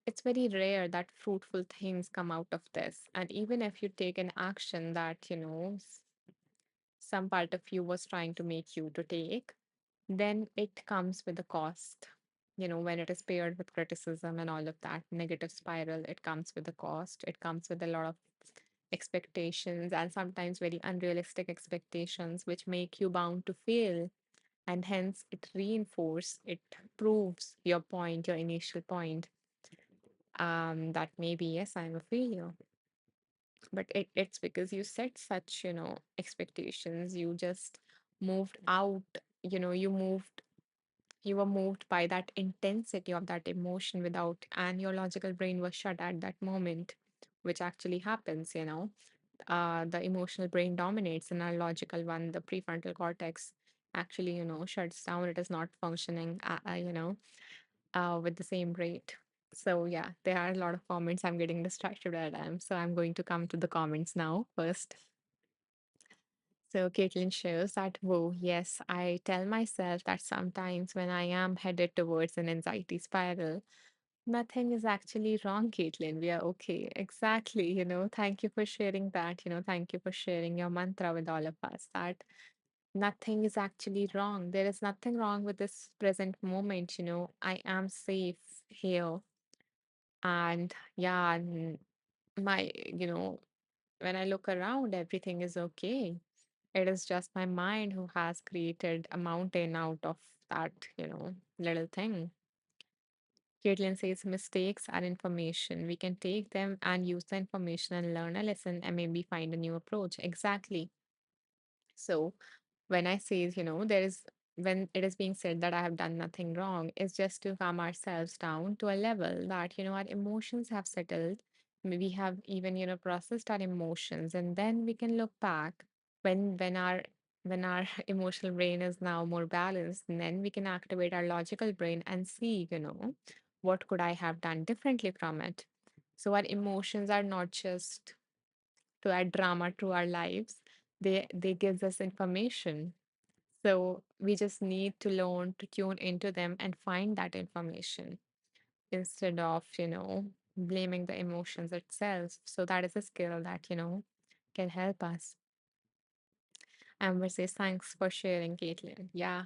it's very rare that fruitful things come out of this. And even if you take an action that, some part of you was trying to make you to take, then it comes with a cost. When it is paired with criticism and all of that negative spiral, it comes with a cost. It comes with a lot of expectations and sometimes very unrealistic expectations, which make you bound to fail. And hence, it proves your point, your initial point, that maybe, yes, I'm a failure. But it's because you set such, expectations. You just moved out, you were moved by that intensity of that emotion without, and your logical brain was shut at that moment, which actually happens, the emotional brain dominates and our logical one, the prefrontal cortex, actually, shuts down. It is not functioning, with the same rate. So yeah, there are a lot of comments. I'm getting distracted at time. So I'm going to come to the comments now first. So Caitlin shows that, whoa, yes, I tell myself that sometimes when I am headed towards an anxiety spiral, nothing is actually wrong, Caitlin. We are okay. Exactly. Thank you for sharing that. Thank you for sharing your mantra with all of us that nothing is actually wrong. There is nothing wrong with this present moment. I am safe here. And yeah, my, when I look around, everything is okay. It is just my mind who has created a mountain out of that, little thing. Caitlin says mistakes are information. We can take them and use the information and learn a lesson and maybe find a new approach. Exactly. So when I say, there is when it is being said that I have done nothing wrong, it's just to calm ourselves down to a level that, our emotions have settled. We have even, processed our emotions, and then we can look back when our emotional brain is now more balanced, and then we can activate our logical brain and see, what could I have done differently from it. So our emotions are not just to add drama to our lives. They gives us information. So we just need to learn to tune into them and find that information instead of, blaming the emotions itself. So that is a skill that, can help us. Amber says, thanks for sharing, Caitlin. Yeah,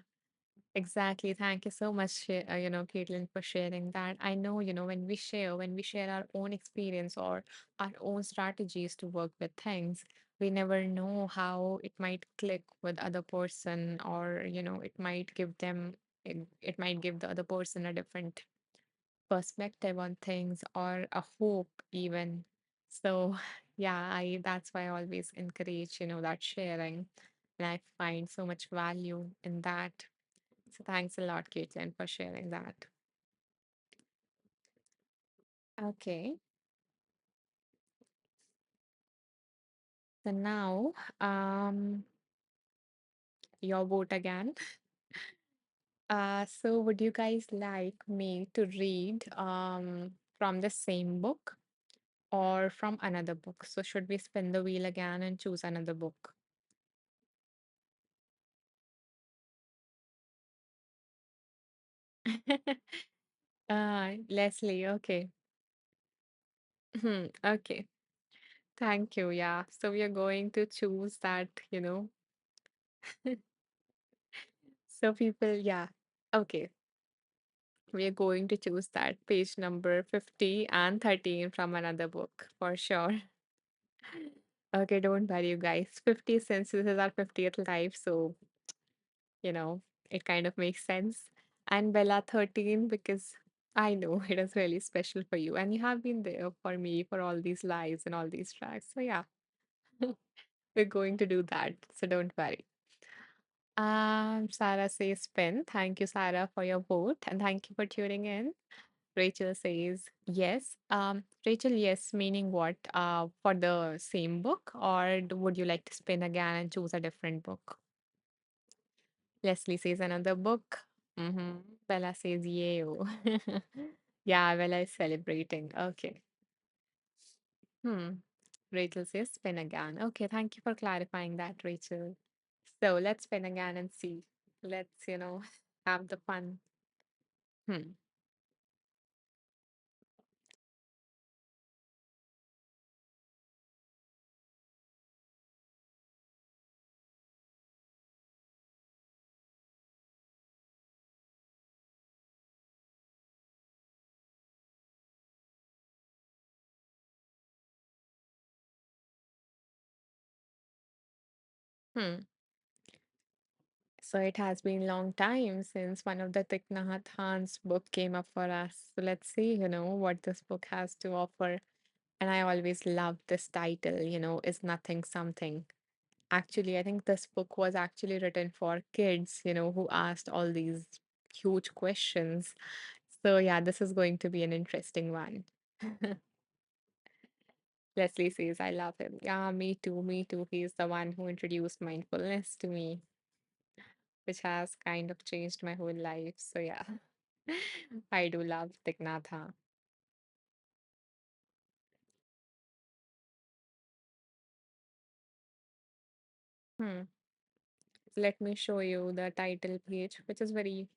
exactly. Thank you so much, Caitlin, for sharing that. I know, when we share our own experience or our own strategies to work with things, we never know how it might click with other person, or, it might give the other person a different perspective on things or a hope even. So yeah, I that's why I always encourage, that sharing. And I find so much value in that. So thanks a lot, Caitlin, for sharing that. Okay. So now, your vote again. So would you guys like me to read from the same book or from another book? So should we spin the wheel again and choose another book? Leslie, okay. Okay. Thank you. Yeah. So we are going to choose that, So people, yeah. Okay. We are going to choose that page number 50 and 13 from another book for sure. Okay, don't worry, you guys. 50 since this is our 50th live, so you know, it kind of makes sense. And Bella 13, because I know it is really special for you, and you have been there for me for all these lives and all these tracks. So yeah, we're going to do that. So don't worry. Sarah says spin. Thank you, Sarah, for your vote, and thank you for tuning in. Rachel says yes. Rachel, yes, meaning what? For the same book, or would you like to spin again and choose a different book? Leslie says another book. Mm-hmm. Bella says yay. Yeah, Bella is celebrating. Okay. Hmm. Rachel says spin again. Okay, thank you for clarifying that, Rachel. So let's spin again and see. Let's, have the fun. Hmm. Hmm. So it has been long time since one of the Thich Nhat Hanh's book came up for us. So let's see, what this book has to offer. And I always love this title, Is Nothing Something. Actually, I think this book was actually written for kids, who asked all these huge questions. So yeah, this is going to be an interesting one. Leslie says, I love him. Yeah, me too, me too. He's the one who introduced mindfulness to me, which has kind of changed my whole life. So yeah, I do love Thich Nhat Hanh. Hmm. Let me show you the title page, which is very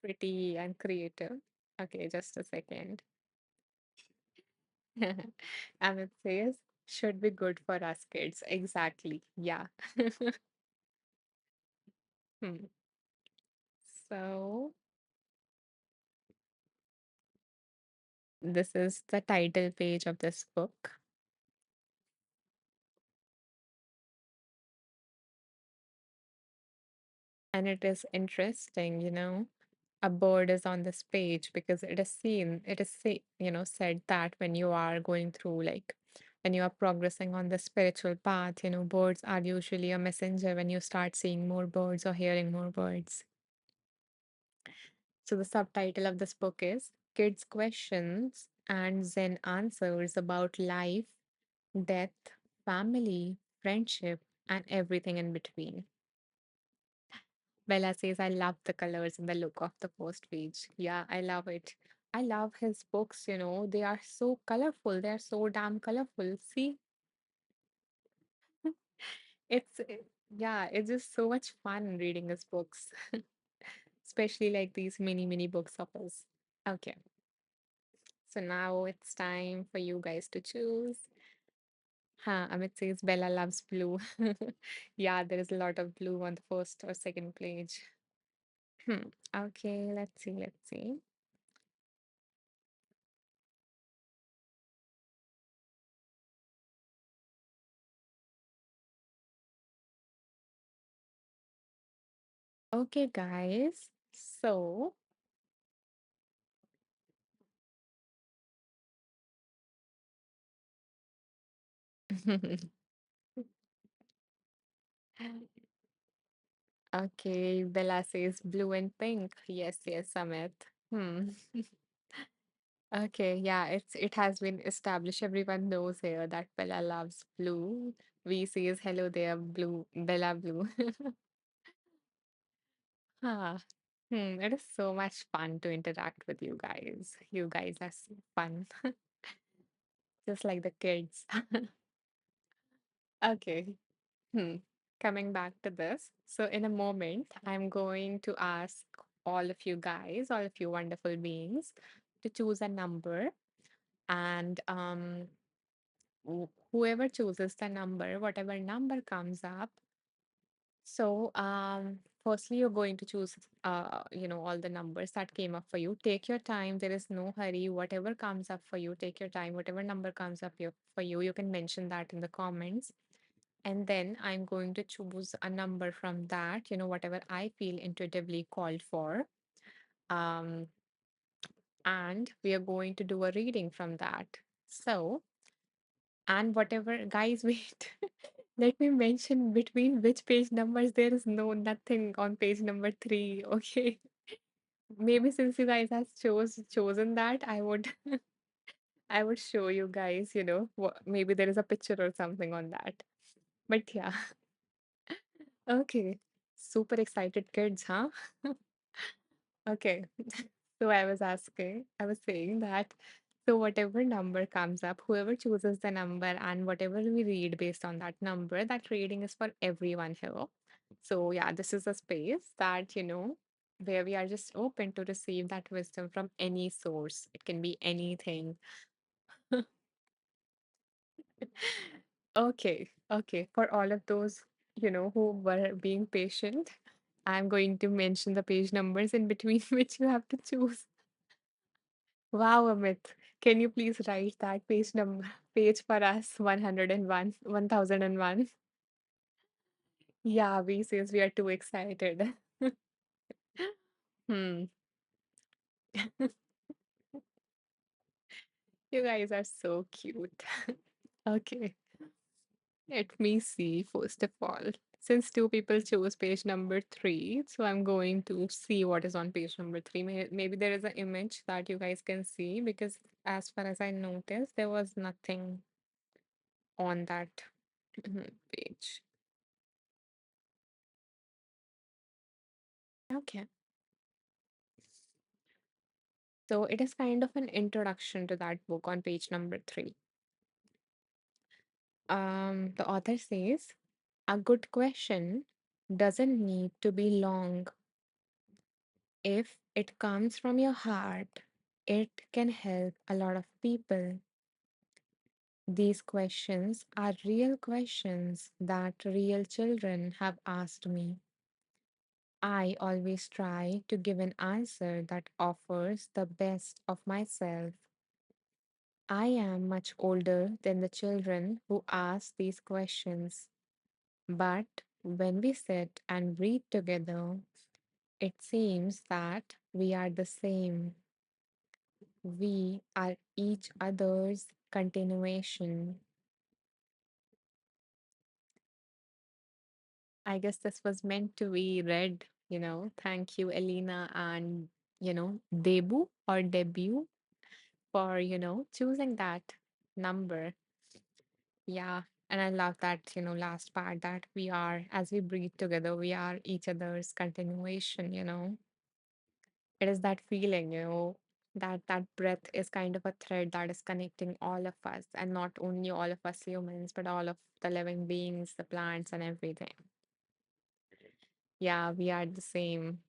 pretty and creative. Okay, just a second. And it says, should be good for us kids. Exactly. Yeah. Hmm. So, this is the title page of this book. And it is interesting, a bird is on this page because it is seen, it is said that when you are going through like when you are progressing on the spiritual path, birds are usually a messenger when you start seeing more birds or hearing more birds. So the subtitle of this book is Kids Questions and Zen Answers about life, death, family, friendship, and everything in between. Bella says, I love the colors and the look of the first page. Yeah, I love it. I love his books, they are so colorful. They're so damn colorful. See, yeah, it's just so much fun reading his books, especially like these mini books of his. Okay, so now it's time for you guys to choose. Huh, Amit says Bella loves blue. Yeah, there is a lot of blue on the first or second page. Hmm. Okay, let's see, let's see. Okay, guys. So, okay, Bella says blue and pink. Yes, yes, Amit. Hmm. Okay, yeah, it has been established. Everyone knows here that Bella loves blue. V says hello there, blue, Bella blue. Ah, it is so much fun to interact with you guys. You guys are so fun, just like the kids. Okay. Hmm. Coming back to this. So, in a moment, I'm going to ask all of you guys, all of you wonderful beings, to choose a number. And whoever chooses the number, whatever number comes up, so, firstly, you're going to choose, all the numbers that came up for you. Take your time. There is no hurry. Whatever comes up for you, take your time. Whatever number comes up for you, you can mention that in the comments. And then I'm going to choose a number from that, whatever I feel intuitively called for. Um, and we are going to do a reading from that. So, and whatever, guys, wait. Let me mention between which page numbers there is nothing on page number 3. Okay. Maybe since you guys have chosen that, I would show you guys, maybe there is a picture or something on that. But yeah, okay. Super excited kids, huh? Okay. So I was saying that, so whatever number comes up, whoever chooses the number and whatever we read based on that number, that reading is for everyone here. So, yeah, this is a space that, where we are just open to receive that wisdom from any source. It can be anything. Okay, okay. For all of those, who were being patient, I'm going to mention the page numbers in between which you have to choose. Wow, Amit. Can you please write that page for us? 101, 1001. Yeah, we says we are too excited. Hmm. You guys are so cute. Okay, let me see first of all. Since two people chose page number 3, so I'm going to see what is on page number 3. Maybe there is an image that you guys can see because as far as I noticed, there was nothing on that page. Okay. So it is kind of an introduction to that book on page number 3. The author says, a good question doesn't need to be long. If it comes from your heart, it can help a lot of people. These questions are real questions that real children have asked me. I always try to give an answer that offers the best of myself. I am much older than the children who ask these questions, but when we sit and read together, It seems that we are the same. We are each other's continuation. I guess this was meant to be read. Thank you, Elena and Debu or Debut for choosing that number. Yeah. And I love that last part that we are, as we breathe together, we are each other's continuation. It is that feeling that that breath is kind of a thread that is connecting all of us, and not only all of us humans, but all of the living beings, the plants, and everything. Yeah, we are the same.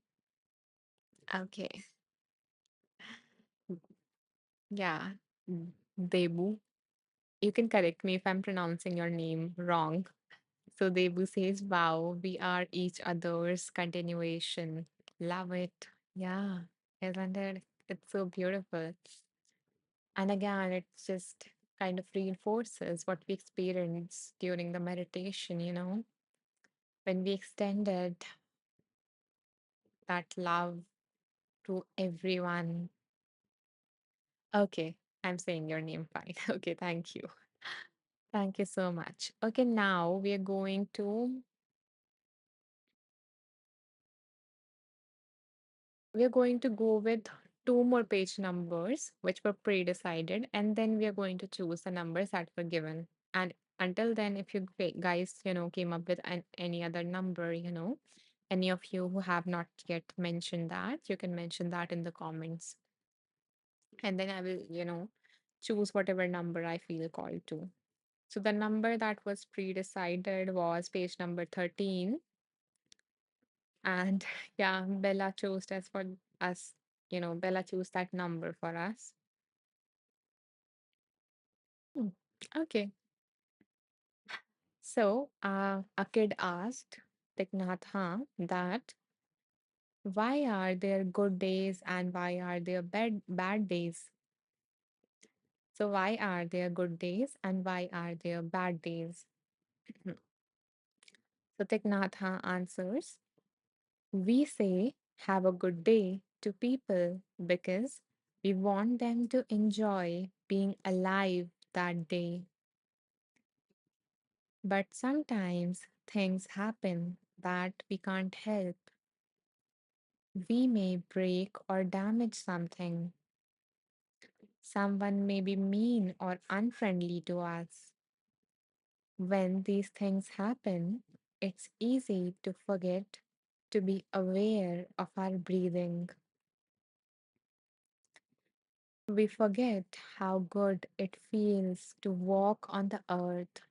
Okay. Yeah. Debu. You can correct me if I'm pronouncing your name wrong. So Debu says, wow, we are each other's continuation. Love it. Yeah. Isn't it? It's so beautiful. And again, it just kind of reinforces what we experienced during the meditation when we extended that love to everyone. Okay, I'm saying your name fine. Okay, thank you. Thank you so much. Okay, now we are going to go with two more page numbers which were pre-decided, and then we are going to choose the numbers that were given. And until then, if you guys came up with any other number, any of you who have not yet mentioned that, you can mention that in the comments. And then I will choose whatever number I feel called to. So the number that was pre-decided was page number 13. And yeah, Bella chose as for us. Bella chose that number for us. Hmm. Okay. So a kid asked Tiknath that why are there good days and why are there bad days? So why are there good days and why are there bad days? So Tiknath answers, we say have a good day to people because we want them to enjoy being alive that day. But sometimes things happen that we can't help. We may break or damage something. Someone may be mean or unfriendly to us. When these things happen, it's easy to forget to be aware of our breathing. We forget how good it feels to walk on the earth.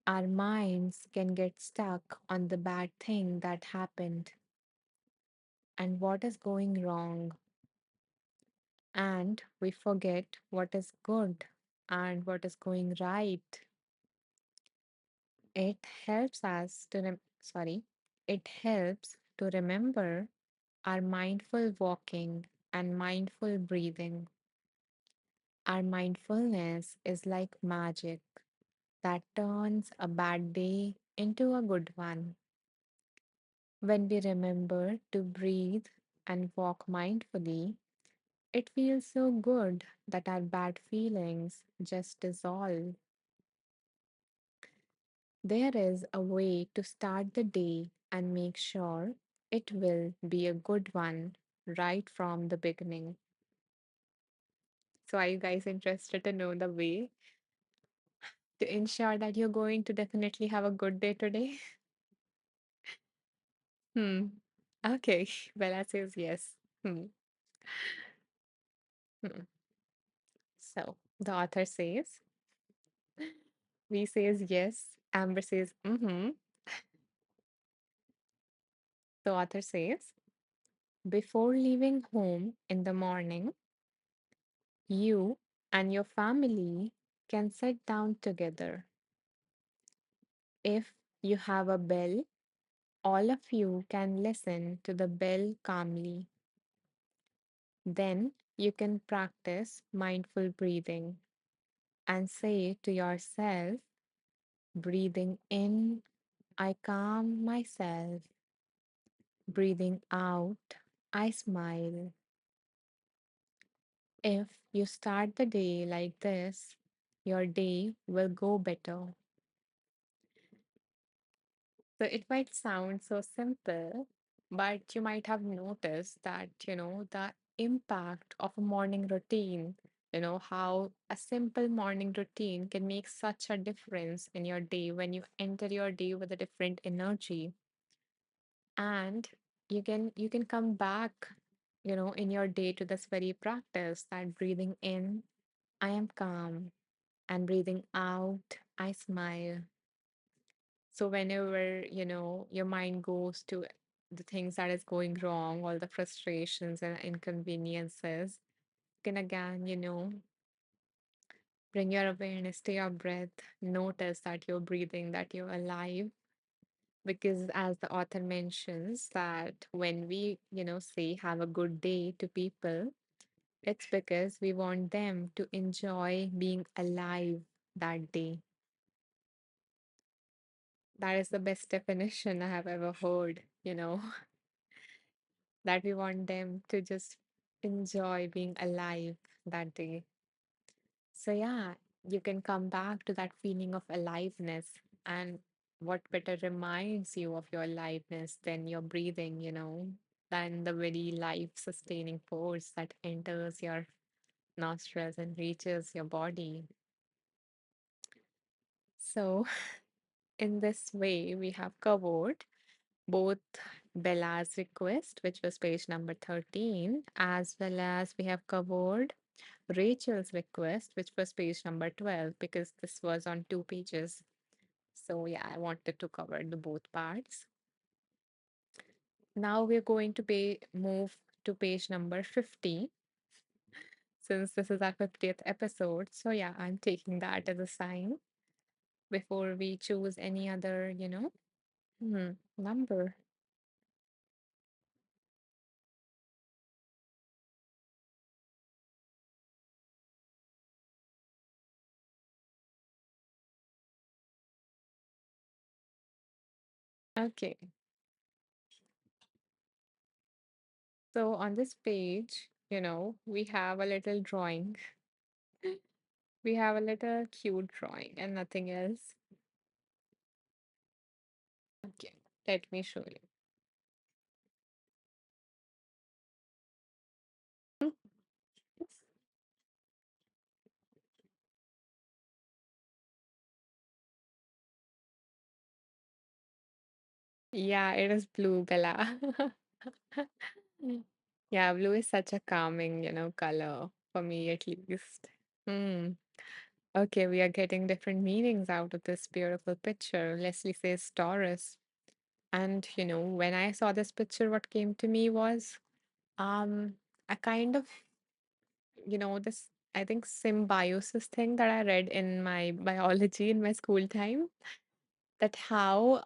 Our minds can get stuck on the bad thing that happened and what is going wrong. And we forget what is good and what is going right. It helps us to, sorry, it helps to remember our mindful walking and mindful breathing. Our mindfulness is like magic that turns a bad day into a good one. When we remember to breathe and walk mindfully, it feels so good that our bad feelings just dissolve. There is a way to start the day and make sure it will be a good one right from the beginning. So, are you guys interested to know the way to ensure that you're going to definitely have a good day today? Hmm. Okay. Bella says yes. Hmm. Hmm. So, the author says, V says yes. Amber says, mm-hmm. The author says, before leaving home in the morning, you and your family can sit down together. If you have a bell, all of you can listen to the bell calmly. Then you can practice mindful breathing and say to yourself, breathing in, I calm myself. Breathing out, I smile. If you start the day like this, your day will go better. So it might sound so simple, but you might have noticed that, the impact of a morning routine, how a simple morning routine can make such a difference in your day when you enter your day with a different energy. And you can come back, in your day to this very practice that breathing in, I am calm, and breathing out, I smile. So whenever, your mind goes to the things that is going wrong, all the frustrations and inconveniences, you can again, bring your awareness to your breath, notice that you're breathing, that you're alive. Because as the author mentions that when we, say have a good day to people, it's because we want them to enjoy being alive that day. That is the best definition I have ever heard, that we want them to just enjoy being alive that day. So, yeah, you can come back to that feeling of aliveness. And what better reminds you of your aliveness than your breathing, than the very life sustaining force that enters your nostrils and reaches your body. So, in this way, we have covered both Bella's request, which was page number 13, as well as we have covered Rachel's request, which was page number 12, because this was on two pages. So, yeah, I wanted to cover the both parts. Now we're going to move to page number 50, since this is our 50th episode. So, yeah, I'm taking that as a sign before we choose any other, number. Okay. So on this page, we have a little drawing. We have a little cute drawing and nothing else. Okay, let me show you. Yeah, it is blue, Bella. Yeah, blue is such a calming, color for me at least. Hmm. Okay, we are getting different meanings out of this beautiful picture. Leslie says Taurus. And, when I saw this picture, what came to me was um a kind of, this, I think, symbiosis thing that I read in my biology in my school time, that how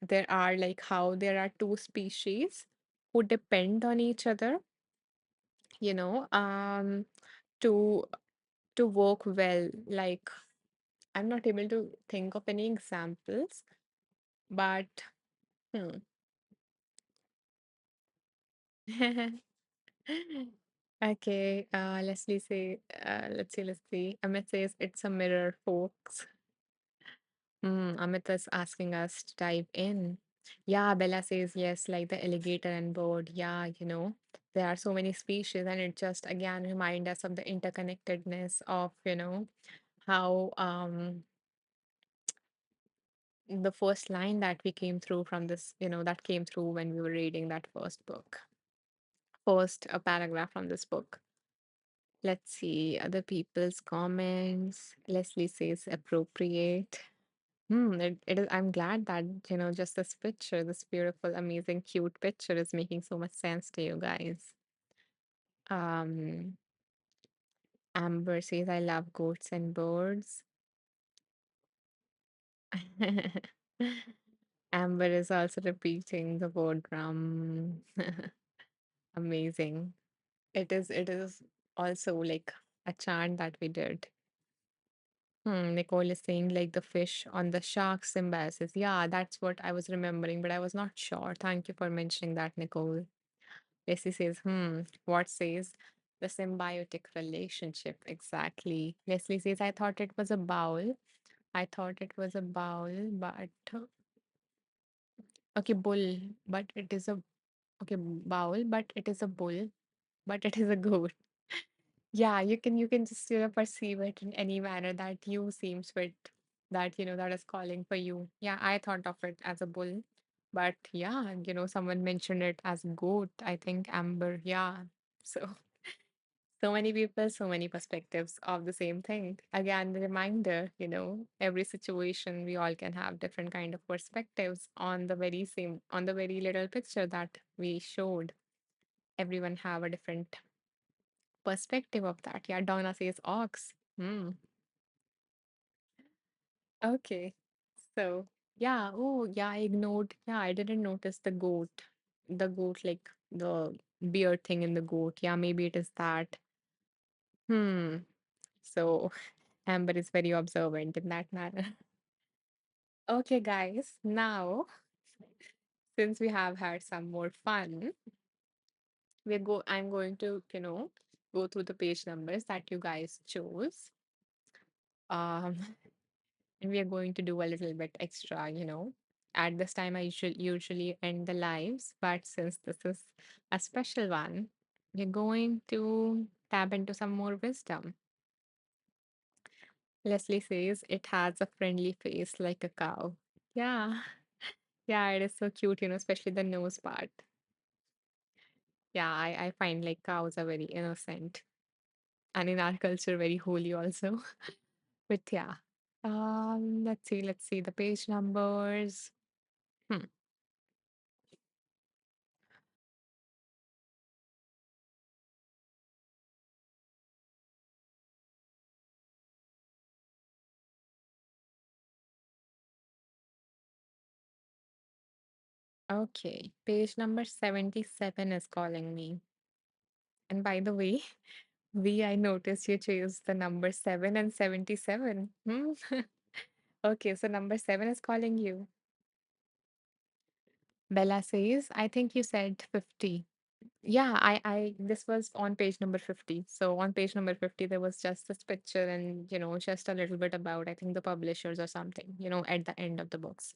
there are two species who depend on each other, you know, um, to work well. Like, I'm not able to think of any examples, but hmm. Okay, let's see. Amit says it's a mirror, folks. Amit is asking us to dive in. Yeah, Bella says yes, like the alligator and bird. Yeah, there are so many species, and it just again remind us of the interconnectedness of, how the first line that we came through from this, that came through when we were reading that first a paragraph from this book. Let's see other people's comments. Leslie says appropriate. It is. I'm glad that, just this picture, this beautiful, amazing, cute picture is making so much sense to you guys. Um, Amber says, I love goats and birds. Amber is also repeating the word drum. Amazing. It is also like a chant that we did. Nicole is saying like the fish on the shark symbiosis. Yeah, that's what I was remembering, but I was not sure. Thank you for mentioning that, Nicole. Leslie says, what says the symbiotic relationship exactly? Leslie says, I thought it was a bowl. I thought it was a bowl, but okay, bull, but it is a okay, bowl, but it is a bull, but it is a goat. Yeah, you can just perceive it in any manner that you seems fit, that that is calling for you. Yeah, I thought of it as a bull, but yeah, someone mentioned it as goat. I think Amber. Yeah, so so many people, so many perspectives of the same thing. Again, the reminder, every situation we all can have different kind of perspectives on the very same, on the very little picture that we showed. Everyone have a different perspective of that. Yeah, Donna says ox. Okay. So, yeah. Oh, yeah, I ignored. Yeah, I didn't notice the goat. The goat, like the beard thing in the goat. Yeah, maybe it is that. Hmm. So, Amber is very observant in that manner. Okay, guys. Now, since we have had some more fun, I'm going to, go through the page numbers that you guys chose. Um, and we are going to do a little bit extra. At this time, I usually end the lives, but since this is a special one, we're going to tap into some more wisdom. Leslie says it has a friendly face like a cow. Yeah, yeah, it is so cute, especially the nose part. Yeah, I find like cows are very innocent and in our culture, very holy also. But yeah, let's see the page numbers. Hmm. Okay, page number 77 is calling me. And by the way, I noticed you chose the number 7 and 77. Okay, so number 7 is calling you. Bella says, I think you said 50. Yeah, this was on page number 50. So on page number 50, there was just this picture and, just a little bit about, I think, the publishers or something, at the end of the books.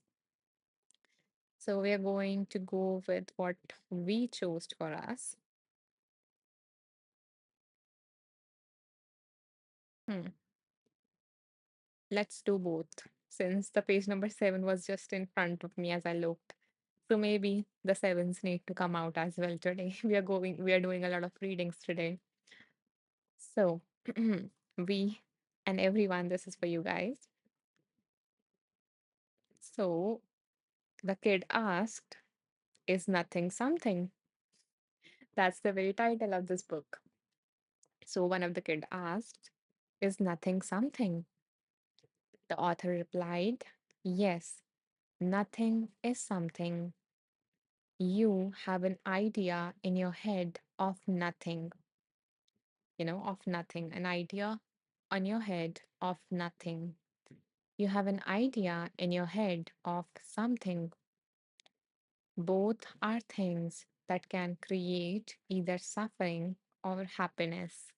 So we are going to go with what we chose for us. Hmm. Let's do both, since the page number 7 was just in front of me as I looked. So maybe the sevens need to come out as well today. We are doing a lot of readings today. So we and everyone, this is for you guys. So the kid asked, is nothing something? That's the very title of this book. So one of the kid asked, is nothing something? The author replied, yes, nothing is something. You have an idea in your head of nothing, of nothing, an idea on your head of nothing. You have an idea in your head of something. Both are things that can create either suffering or happiness.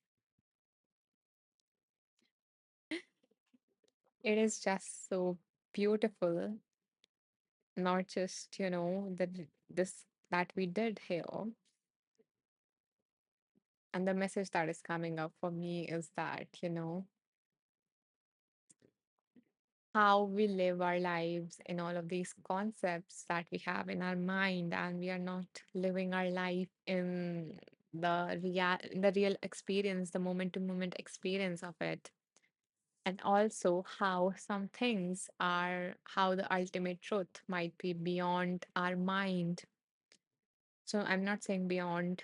It is just so beautiful, not just, this that we did here. And the message that is coming up for me is that, how we live our lives in all of these concepts that we have in our mind, and we are not living our life in the real experience, the moment to moment experience of it. And also how some things are, how the ultimate truth might be beyond our mind. So I'm not saying beyond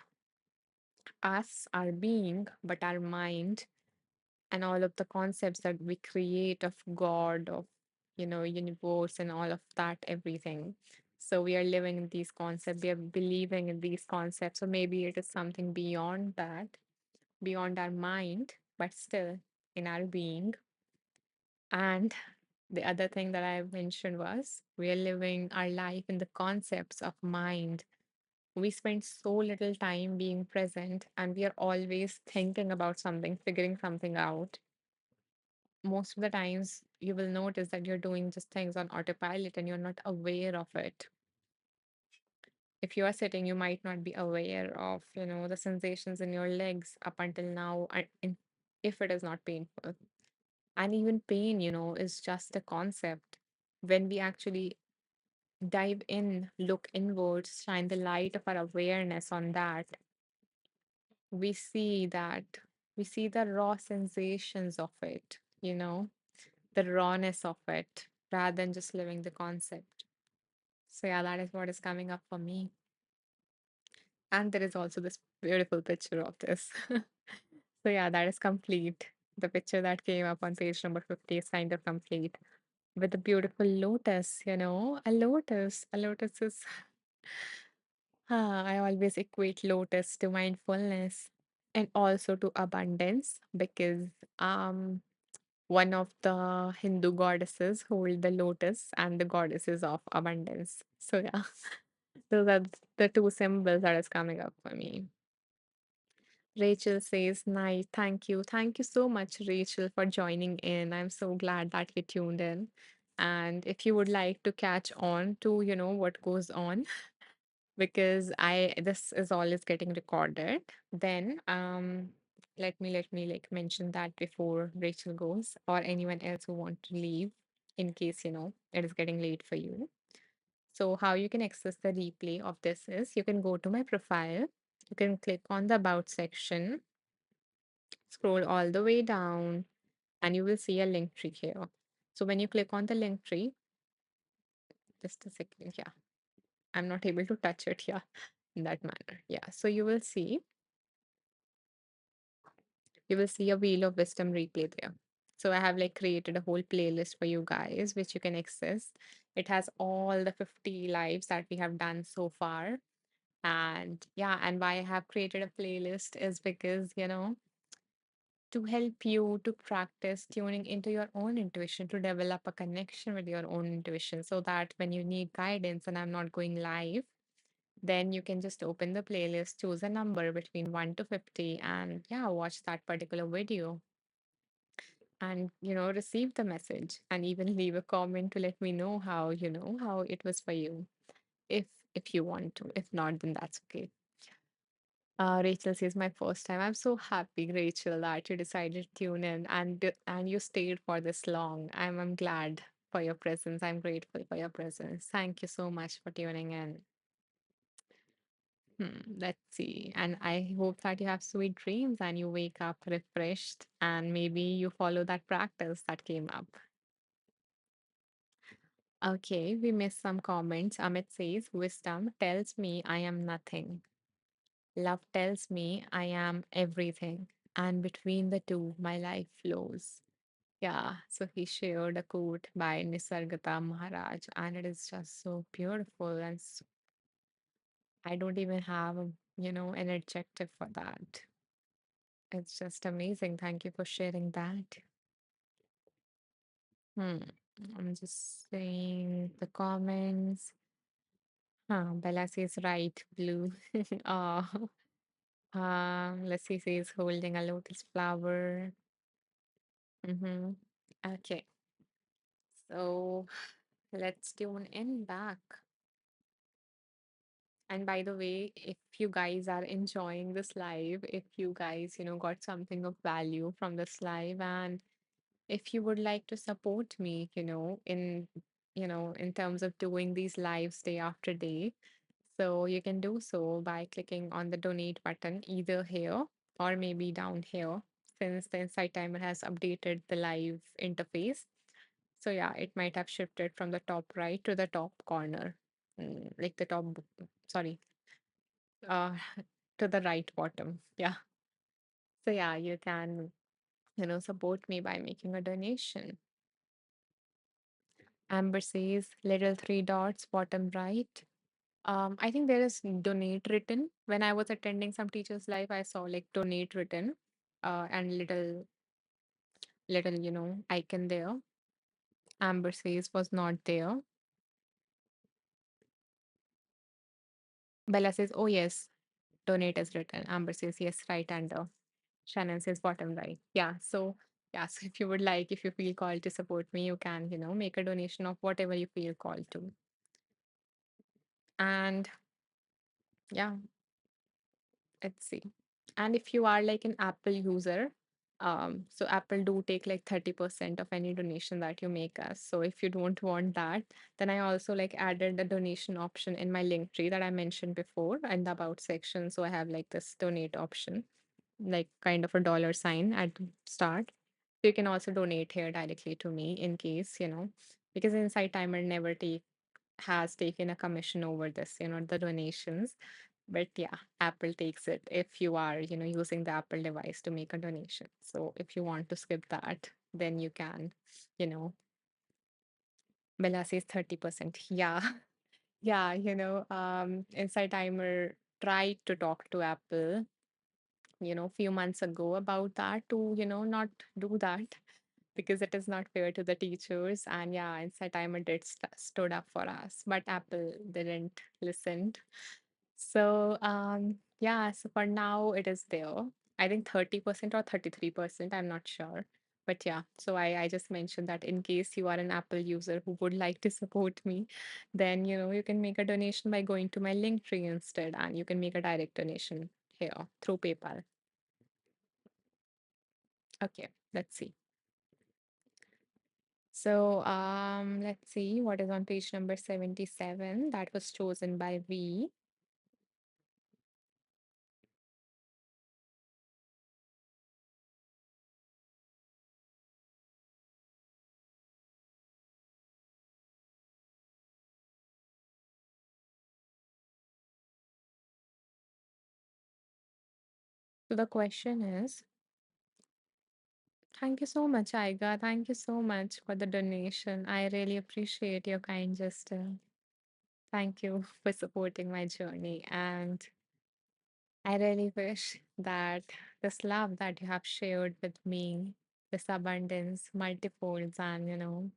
us, our being, but our mind, and all of the concepts that we create of God, of universe, and all of that, everything. So we are living in these concepts, we are believing in these concepts. So maybe it is something beyond that, beyond our mind, but still in our being. And the other thing that I mentioned was we are living our life in the concepts of mind. We spend so little time being present, and we are always thinking about something, figuring something out. Most of the times, you will notice that you're doing just things on autopilot and you're not aware of it. If you are sitting, you might not be aware of, the sensations in your legs up until now, if it is not painful. And even pain, is just a concept. When we actually dive in, look inwards, shine the light of our awareness on that, we see that we see the raw sensations of it, the rawness of it, rather than just living the concept. So, yeah, that is what is coming up for me. And there is also this beautiful picture of this. So, yeah, that is complete. The picture that came up on page number 50 is kind of complete with a beautiful lotus, a lotus. A lotus is, I always equate lotus to mindfulness and also to abundance because um, one of the Hindu goddesses hold the lotus and the goddesses of abundance. So, yeah, those are the two symbols that is coming up for me. Rachel says, nice. Thank you. Thank you so much, Rachel, for joining in. I'm so glad that you tuned in. And if you would like to catch on to, what goes on, because this is always getting recorded, then let me like mention that before Rachel goes or anyone else who want to leave in case, it is getting late for you. So how you can access the replay of this is you can go to my profile, you can click on the about section, scroll all the way down, and you will see a link tree here. So when you click on the link tree, just a second, yeah, I'm not able to touch it here in that manner. Yeah, so you will see a wheel of wisdom replay there. So I have like created a whole playlist for you guys, which you can access. It has all the 50 lives that we have done so far. And yeah, and why I have created a playlist is because, to help you to practice tuning into your own intuition, to develop a connection with your own intuition, so that when you need guidance and I'm not going live, then you can just open the playlist, choose a number between 1 to 50, and yeah, watch that particular video and, receive the message and even leave a comment to let me know how it was for you. If if you want to. If not, then that's okay. Rachel says, my first time. I'm so happy, Rachel, that you decided to tune in and you stayed for this long. I'm glad for your presence. I'm grateful for your presence. Thank you so much for tuning in. Let's see. And I hope that you have sweet dreams and you wake up refreshed and maybe you follow that practice that came up. Okay, we missed some comments. Amit says, wisdom tells me I am nothing. Love tells me I am everything, and between the two, my life flows. Yeah, so he shared a quote by Nisargata Maharaj, and it is just so beautiful. And I don't even have, an adjective for that. It's just amazing. Thank you for sharing that. Hmm. I'm just saying the comments. Bella says right, blue. Oh, Lassie says holding a lotus flower. Mm-hmm. Okay, so let's tune in back. And by the way, if you guys are enjoying this live, if you guys, got something of value from this live, and if you would like to support me, in terms of doing these lives day after day, so you can do so by clicking on the donate button either here or maybe down here, since the Insight Timer has updated the live interface. So yeah, it might have shifted from the top right to the top corner, like the top, sorry, uh, to the right bottom. Yeah. So yeah, you can, support me by making a donation. Amber says little three dots, bottom right. I think there is donate written. When I was attending some teachers' live, I saw like donate written, and little icon there. Amber says was not there. Bella says, oh yes, donate is written. Amber says, yes, right under. Shannon says bottom right. Yeah. So yeah, so if you would like, if you feel called to support me, you can, make a donation of whatever you feel called to. And yeah, let's see. And if you are like an Apple user, so Apple do take like 30% of any donation that you make us. So if you don't want that, then I also like added the donation option in my link tree that I mentioned before in the about section. So I have like this donate option, like kind of a dollar sign at the start. So you can also donate here directly to me in case, because Insight Timer never take has taken a commission over this, the donations. But yeah, Apple takes it if you are, using the Apple device to make a donation. So if you want to skip that, then you can, you know, Bella says 30%. Yeah. Yeah, Insight Timer tried to talk to Apple, few months ago about that to, not do that because it is not fair to the teachers. And yeah, Insight Timer did stood up for us, but Apple didn't listen. So yeah, so for now it is there. I think 30% or 33%, I'm not sure. But yeah, so I just mentioned that in case you are an Apple user who would like to support me, then you can make a donation by going to my link tree instead, and you can make a direct donation here through PayPal. Okay, let's see. So let's see what is on page number 77 that was chosen by V. So the question is, thank you so much, Aiga. Thank you so much for the donation. I really appreciate your kind gesture. Thank you for supporting my journey. And I really wish that this love that you have shared with me, this abundance, multifolds, and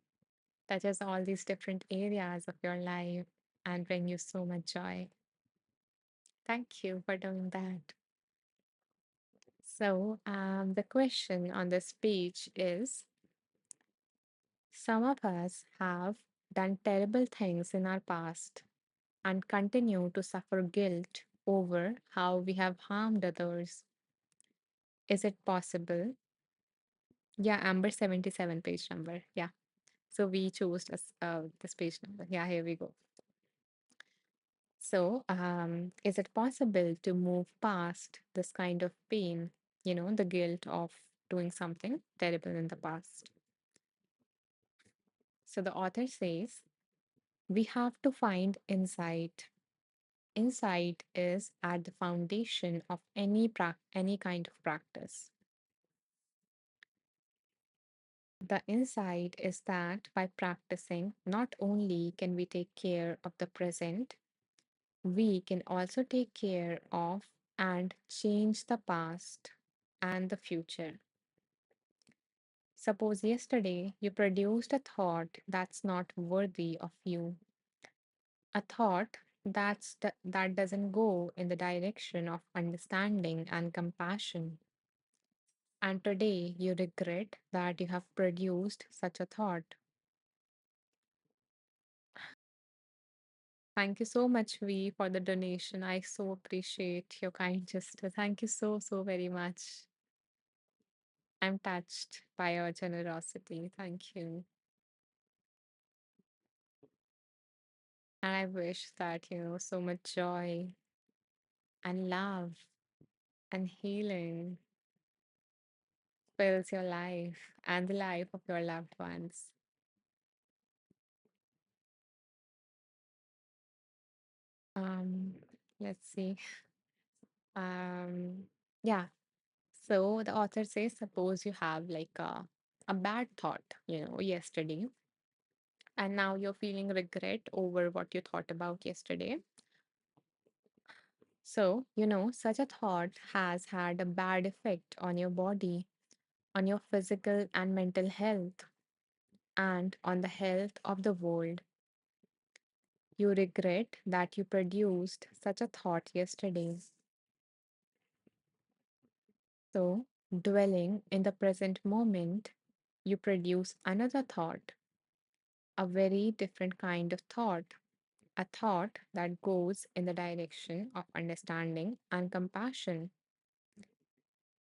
touches all these different areas of your life and bring you so much joy. Thank you for doing that. So, the question on this page is, some of us have done terrible things in our past and continue to suffer guilt over how we have harmed others. Is it possible? Yeah, Amber 77 page number. Yeah. So we chose this page number. Yeah, here we go. So, is it possible to move past this kind of pain, the guilt of doing something terrible in the past? So the author says, we have to find insight. Insight is at the foundation of any kind of practice. The insight is that by practicing, not only can we take care of the present, we can also take care of and change the past and the future. Suppose yesterday you produced a thought that's not worthy of you, a thought that doesn't go in the direction of understanding and compassion. And today you regret that you have produced such a thought. Thank you so much, V, for the donation. I so appreciate your kind gesture. Thank you so, so very much. I'm touched by your generosity. Thank you. And I wish that, so much joy and love and healing fills your life and the life of your loved ones. Um, let's see. Um, yeah. So the author says, suppose you have like a bad thought, yesterday, and now you're feeling regret over what you thought about yesterday. So, such a thought has had a bad effect on your body, on your physical and mental health. and on the health of the world. You regret that you produced such a thought yesterday. So, dwelling in the present moment, you produce another thought, a very different kind of thought, a thought that goes in the direction of understanding and compassion.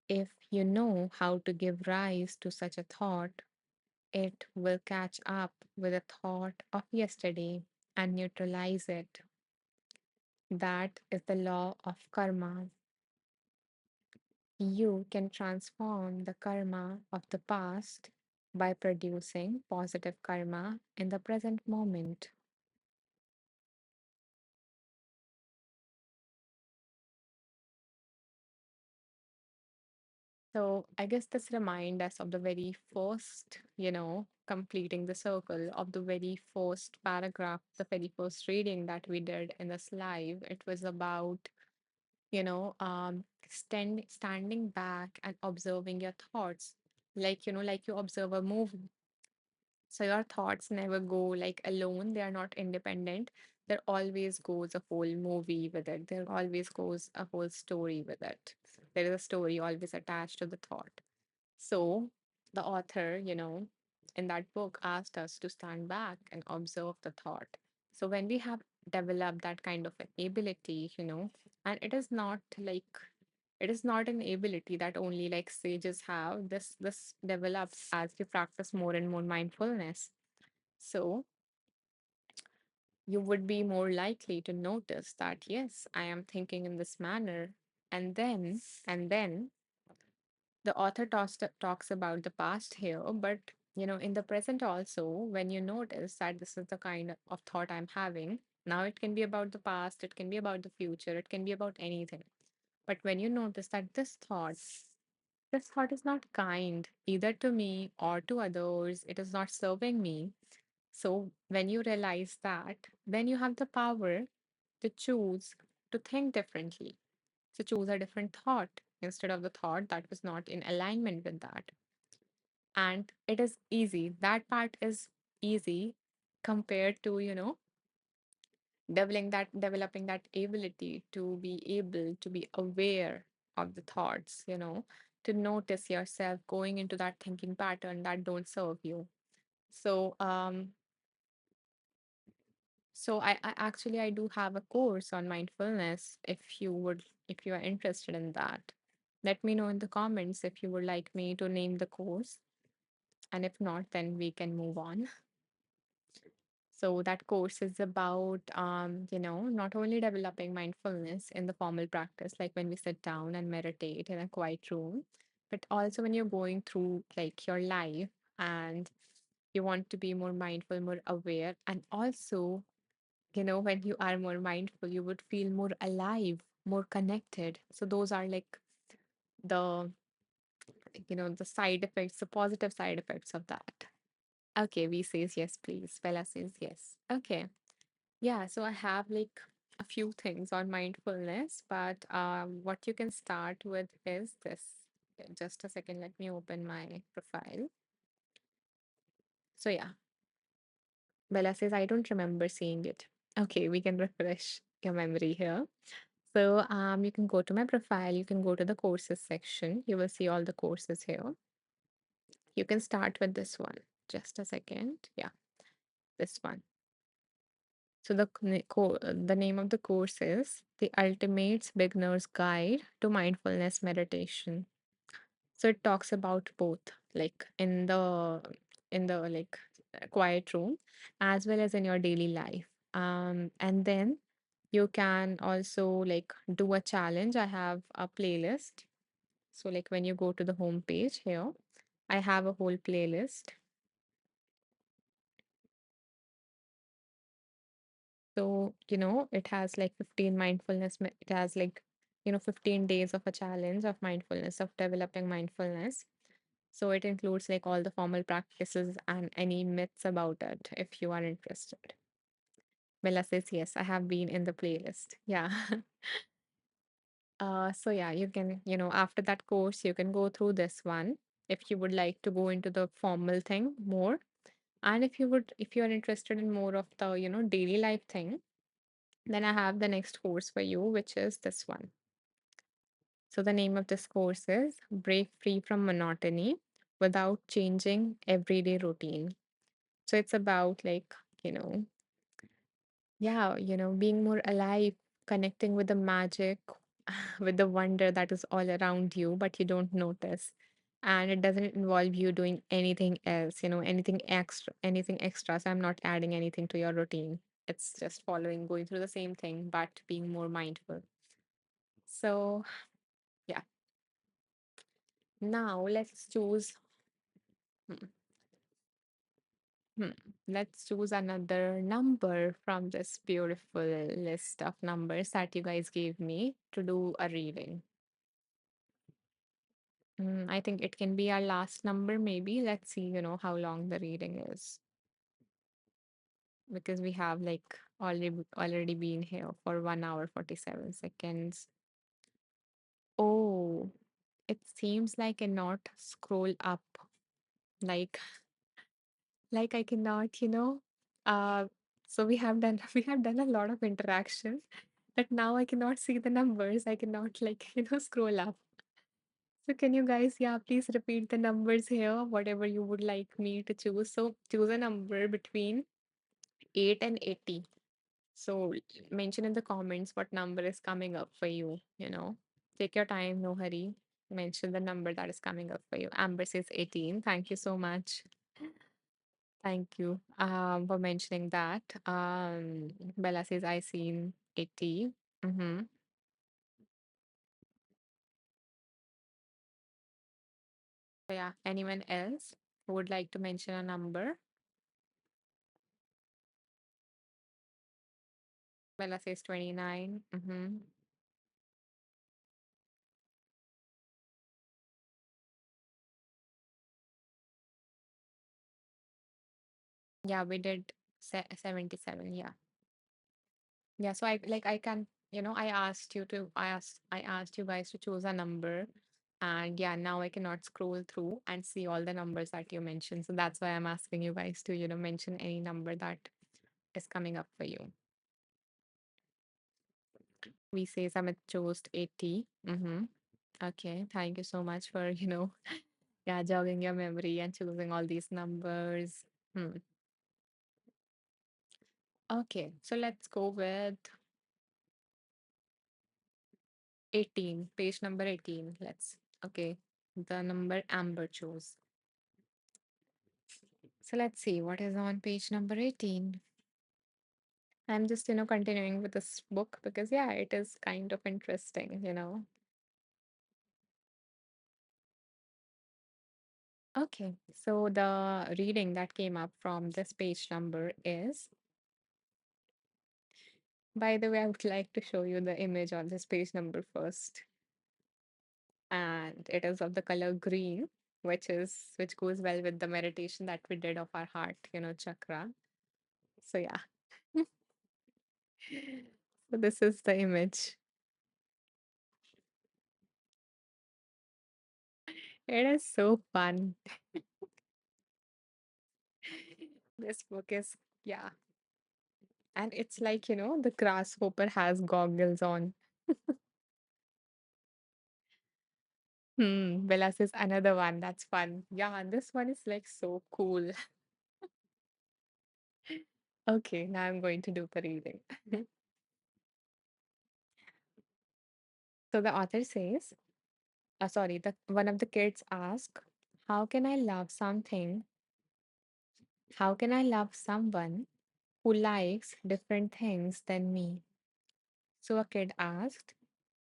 If you know how to give rise to such a thought, it will catch up with a thought of yesterday and neutralize it. That is the law of karma. You can transform the karma of the past by producing positive karma in the present moment. So I guess this reminds us of the very first, completing the circle of the very first paragraph, the very first reading that we did in this live. It was about, standing back and observing your thoughts, like you observe a movie. So your thoughts never go like alone, they are not independent. There always goes a whole movie with it, there always goes a whole story with it. There is a story always attached to the thought. So the author, in that book asked us to stand back and observe the thought. So when we have developed that kind of an ability, and it is not an ability that only like sages have. This develops as you practice more and more mindfulness. So you would be more likely to notice that yes, I am thinking in this manner. And then the author talks about the past here, but in the present also, when you notice that this is the kind of thought I'm having, now it can be about the past, it can be about the future, it can be about anything. But when you notice that this thought is not kind either to me or to others, it is not serving me. So when you realize that, then you have the power to choose to think differently, to choose a different thought instead of the thought that was not in alignment with that. And it is easy. That part is easy compared to, developing that ability to be able to be aware of the thoughts, to notice yourself going into that thinking pattern that don't serve you. So so I actually I do have a course on mindfulness. If you are interested in that, let me know in the comments if you would like me to name the course. And if not, then we can move on. So that course is about, not only developing mindfulness in the formal practice, like when we sit down and meditate in a quiet room, but also when you're going through like your life and you want to be more mindful, more aware, and also, when you are more mindful, you would feel more alive, more connected. So those are like the, the side effects, the positive side effects of that. Okay, V says yes, please. Bella says yes. Okay. Yeah, so I have like a few things on mindfulness, but what you can start with is this. Just a second, let me open my profile. So yeah, Bella says I don't remember seeing it. Okay, we can refresh your memory here. So you can go to my profile, you can go to the courses section. You will see all the courses here. You can start with this one. Just a second. Yeah, this one. So the name of the course is The Ultimate Beginner's Guide to Mindfulness Meditation. So it talks about both, like in the like quiet room, as well as in your daily life. And then you can also like do a challenge. I have a playlist. So like when you go to the home page here, I have a whole playlist. So, it has like 15 it has like, 15 days of a challenge of mindfulness, of developing mindfulness. So it includes like all the formal practices and any myths about it if you are interested. Bella says, yes, I have been in the playlist. Yeah. So yeah, you can, after that course, you can go through this one if you would like to go into the formal thing more. And if you are interested in more of the, daily life thing, then I have the next course for you, which is this one. So the name of this course is Break Free from Monotony Without Changing Everyday Routine. So it's about like, you know, yeah, being more alive, connecting with the magic, with the wonder that is all around you, but you don't notice. And it doesn't involve you doing anything else, anything extra. So I'm not adding anything to your routine. It's just following, going through the same thing, but being more mindful. So, yeah, now let's choose. hmm, hmm, let's choose another number from this beautiful list of numbers that you guys gave me to do a reading. I think it can be our last number, maybe. Let's see, how long the reading is. Because we have like already been here for 1 hour 47 seconds. Oh, it seems like I cannot scroll up. Like like I cannot, Uh so we have done we have done a lot of interaction, but now I cannot see the numbers. I cannot like, scroll up. So can you guys, yeah, please repeat the numbers here, whatever you would like me to choose. So choose a number between 8 and 80. So mention in the comments what number is coming up for you. Take your time, no hurry. Mention the number that is coming up for you. Amber says 18. Thank you so much. Thank you for mentioning that. Bella says I seen 80. Mm-hmm. So yeah, anyone else who would like to mention a number? Bella says 29. Mm-hmm. Yeah, we did 77. Yeah. Yeah, so I can, I asked you guys to choose a number, and yeah, now I cannot scroll through and see all the numbers that you mentioned. So that's why I'm asking you guys to, mention any number that is coming up for you. We say Samit chose 80. Mm-hmm. Okay, thank you so much for, yeah, jogging your memory and choosing all these numbers. Hmm. Okay, so let's go with 18, page number 18. Okay, the number Amber chose. So let's see what is on page number 18. I'm just, continuing with this book because, yeah, it is kind of interesting. Okay, so the reading that came up from this page number is, by the way, I would like to show you the image on this page number first. And it is of the color green, which goes well with the meditation that we did of our heart, chakra. So yeah. So this is the image. It is so fun. This book is, yeah. And it's like, the grasshopper has goggles on. Bella says another one. That's fun. Yeah, and this one is like so cool. Okay, now I'm going to do the reading. So the author says, sorry, the one of the kids ask, how can I love something? How can I love someone who likes different things than me? So a kid asked,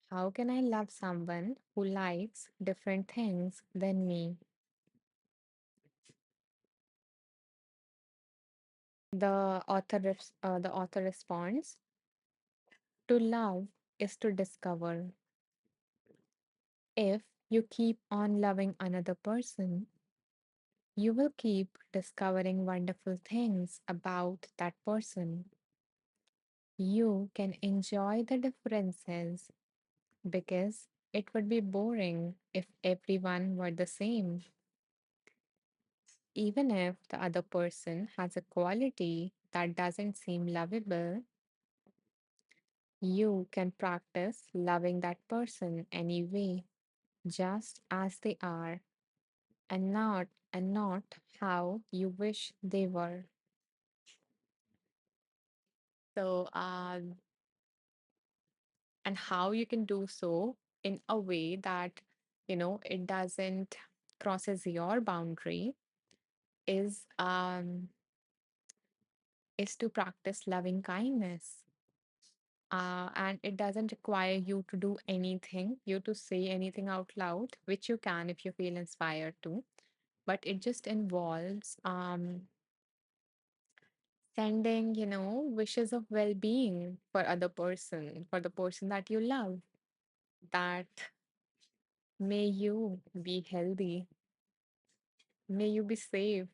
how can I love someone who likes different things than me? The author responds, to love is to discover. If you keep on loving another person, you will keep discovering wonderful things about that person. You can enjoy the differences because it would be boring if everyone were the same. Even if the other person has a quality that doesn't seem lovable, you can practice loving that person anyway, just as they are, and not how you wish they were. So, and how you can do so in a way that, it doesn't crosses your boundary is to practice loving kindness. And it doesn't require you to do anything, you to say anything out loud, which you can if you feel inspired to. But it just involves sending, wishes of well-being for the person that you love. That may you be healthy, may you be safe,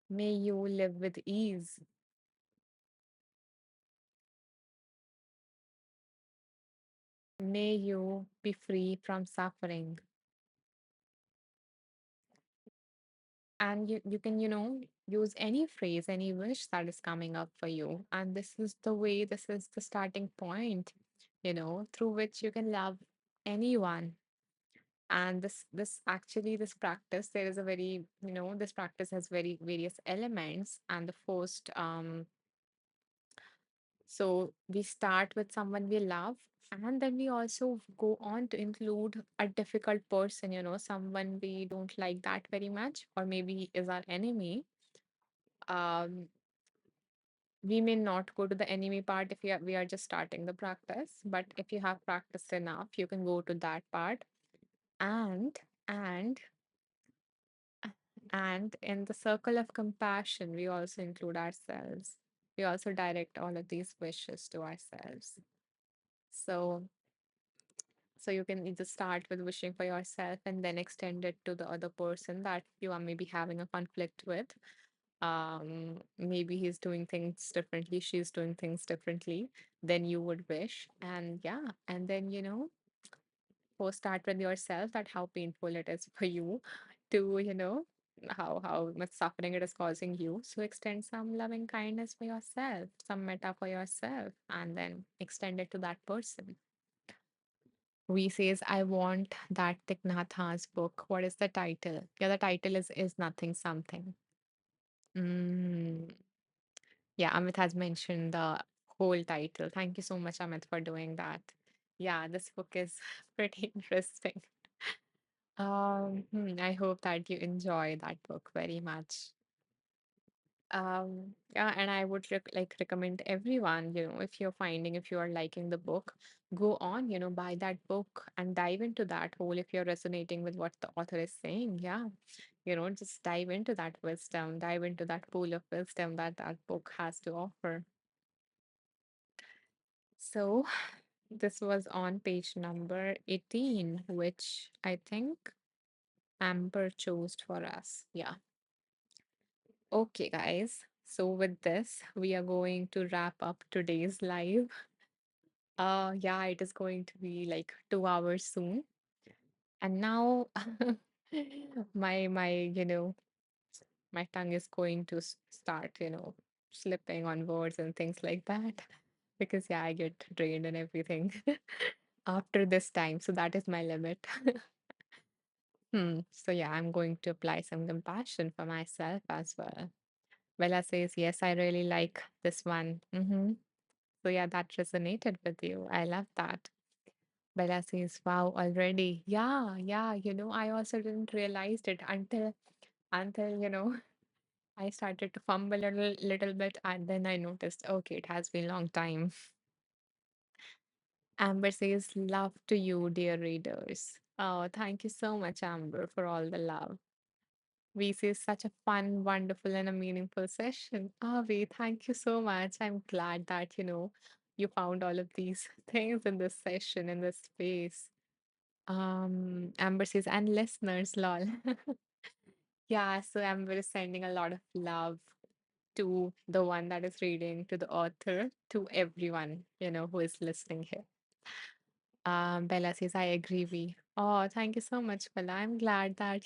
may you live with ease, may you be free from suffering. And you can use any phrase, any wish that is coming up for you, and this is the starting point, through which you can love anyone. And this actually, this practice, there is a very, this practice has very various elements. And the first, so we start with someone we love, and then we also go on to include a difficult person, someone we don't like that very much, or maybe is our enemy. um we may not go to the enemy part if we are just starting the practice, but if you have practiced enough, you can go to that part. And and and in the circle of compassion, we also include ourselves. We also direct all of these wishes to ourselves. So so you can either start with wishing for yourself and then extend it to the other person that you are maybe having a conflict with. Maybe he's doing things differently, she's doing things differently than you would wish. And yeah, and then, first start with yourself, that how painful it is for you to, how much suffering it is causing you. So extend some loving kindness for yourself, some metta for yourself, and then extend it to that person. We says, I want that Thich Nhat Hanh's book. What is the title? Yeah, the title is Nothing Something. Mm. Yeah, Amit has mentioned the whole title. Thank you so much, Amit, for doing that. Yeah, this book is pretty interesting. I hope that you enjoy that book very much. Yeah, and I would recommend everyone, if you are liking the book, go on, buy that book and dive into that whole if you're resonating with what the author is saying. Yeah, just dive into that wisdom, dive into that pool of wisdom that that book has to offer. So this was on page number 18, which I think Amber chose for us. Yeah. Okay, guys. So with this, we are going to wrap up today's live. Yeah, it is going to be like 2 hours soon. And now my my tongue is going to start, slipping on words and things like that. Because yeah, I get drained and everything after this time. So that is my limit. So yeah, I'm going to apply some compassion for myself as well. Bella says, yes, I really like this one. So yeah, that resonated with you. I love that. Bella says, wow, already. Yeah, yeah. I also didn't realize it until I started to fumble a little bit, and then I noticed, okay, it has been a long time. Amber says, love to you, dear readers. Oh, thank you so much, Amber, for all the love. We see such a fun, wonderful, and a meaningful session. Avi, thank you so much. I'm glad that, you found all of these things in this session, in this space. Amber says, and listeners, lol. Yeah, so Amber is sending a lot of love to the one that is reading, to the author, to everyone, who is listening here. Bella says, I agree, we. Oh, thank you so much, Bella. I'm glad that,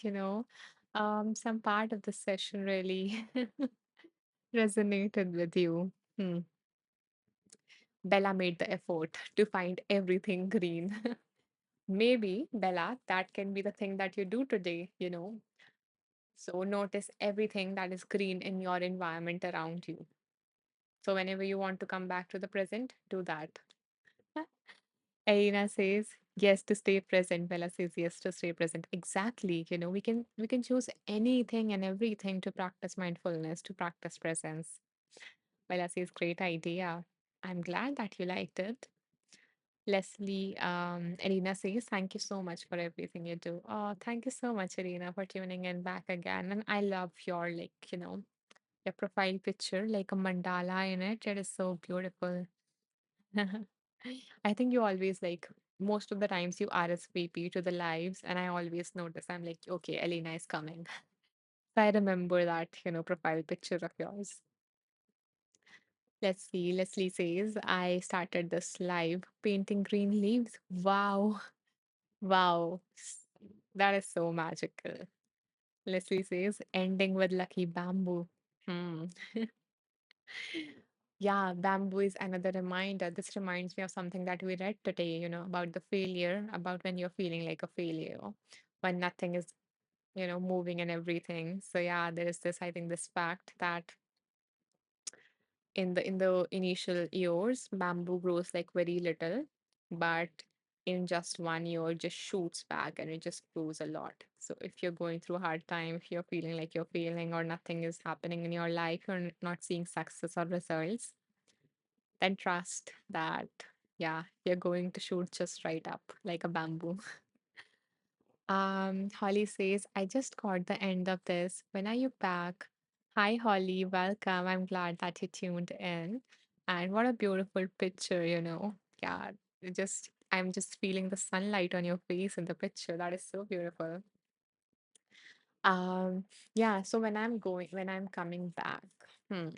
Some part of the session really resonated with you. Hmm. Bella made the effort to find everything green. Maybe, Bella, that can be the thing that you do today. So notice everything that is green in your environment around you. So whenever you want to come back to the present, do that. Aina says yes to stay present. Bella says yes to stay present. Exactly. We can choose anything and everything to practice mindfulness, to practice presence. Bella says great idea. I'm glad that you liked it. Leslie, Irina says, thank you so much for everything you do. Oh, thank you so much, Irina, for tuning in back again. And I love your profile picture, like a mandala in it. It is so beautiful. I think you always like most of the times you RSVP to the lives, and I always notice I'm like, okay, Elena is coming. So I remember that profile picture of yours. Let's see. Leslie says, I started this live painting green leaves. Wow. Wow. That is so magical. Leslie says, ending with lucky bamboo. Hmm. Yeah, bamboo is another reminder. This reminds me of something that we read today about the failure, about when you're feeling like a failure, when nothing is moving and everything. So yeah, there is this, I think, this fact that in the initial years, bamboo grows like very little, but in just 1 year, it just shoots back and it just grows a lot. So if you're going through a hard time, if you're feeling like you're failing or nothing is happening in your life, you're not seeing success or results, then trust that, yeah, you're going to shoot just right up like a bamboo. Holly says, I just caught the end of this. When are you back? Hi, Holly. Welcome. I'm glad that you tuned in. And what a beautiful picture. Yeah, I'm just feeling the sunlight on your face in the picture. That is so beautiful. Um, yeah, so when I'm coming back, hmm,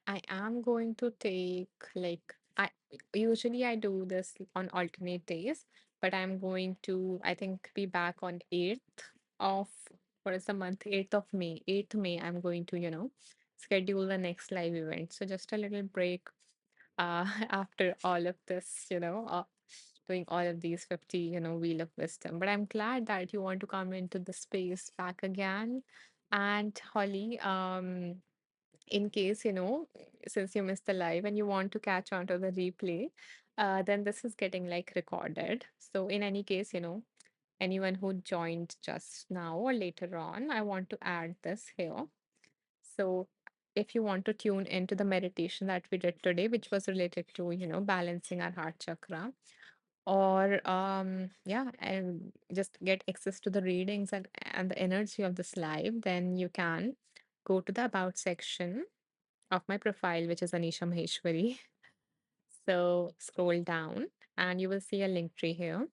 I am going to take like I do this on alternate days, but I'm going to I think be back on 8th of what is the month? 8th of May. 8th May I'm going to schedule the next live event. So just a little break after all of this doing all of these 50 wheel of wisdom. But I'm glad that you want to come into the space back again. And Holly, in case since you missed the live and you want to catch on to the replay, then this is getting like recorded. So in any case anyone who joined just now or later on, I want to add this here. So if you want to tune into the meditation that we did today, which was related to balancing our heart chakra, or yeah, and just get access to the readings and the energy of this live, then you can go to the about section of my profile, which is Anisha Maheshwari. So scroll down and you will see a link tree here.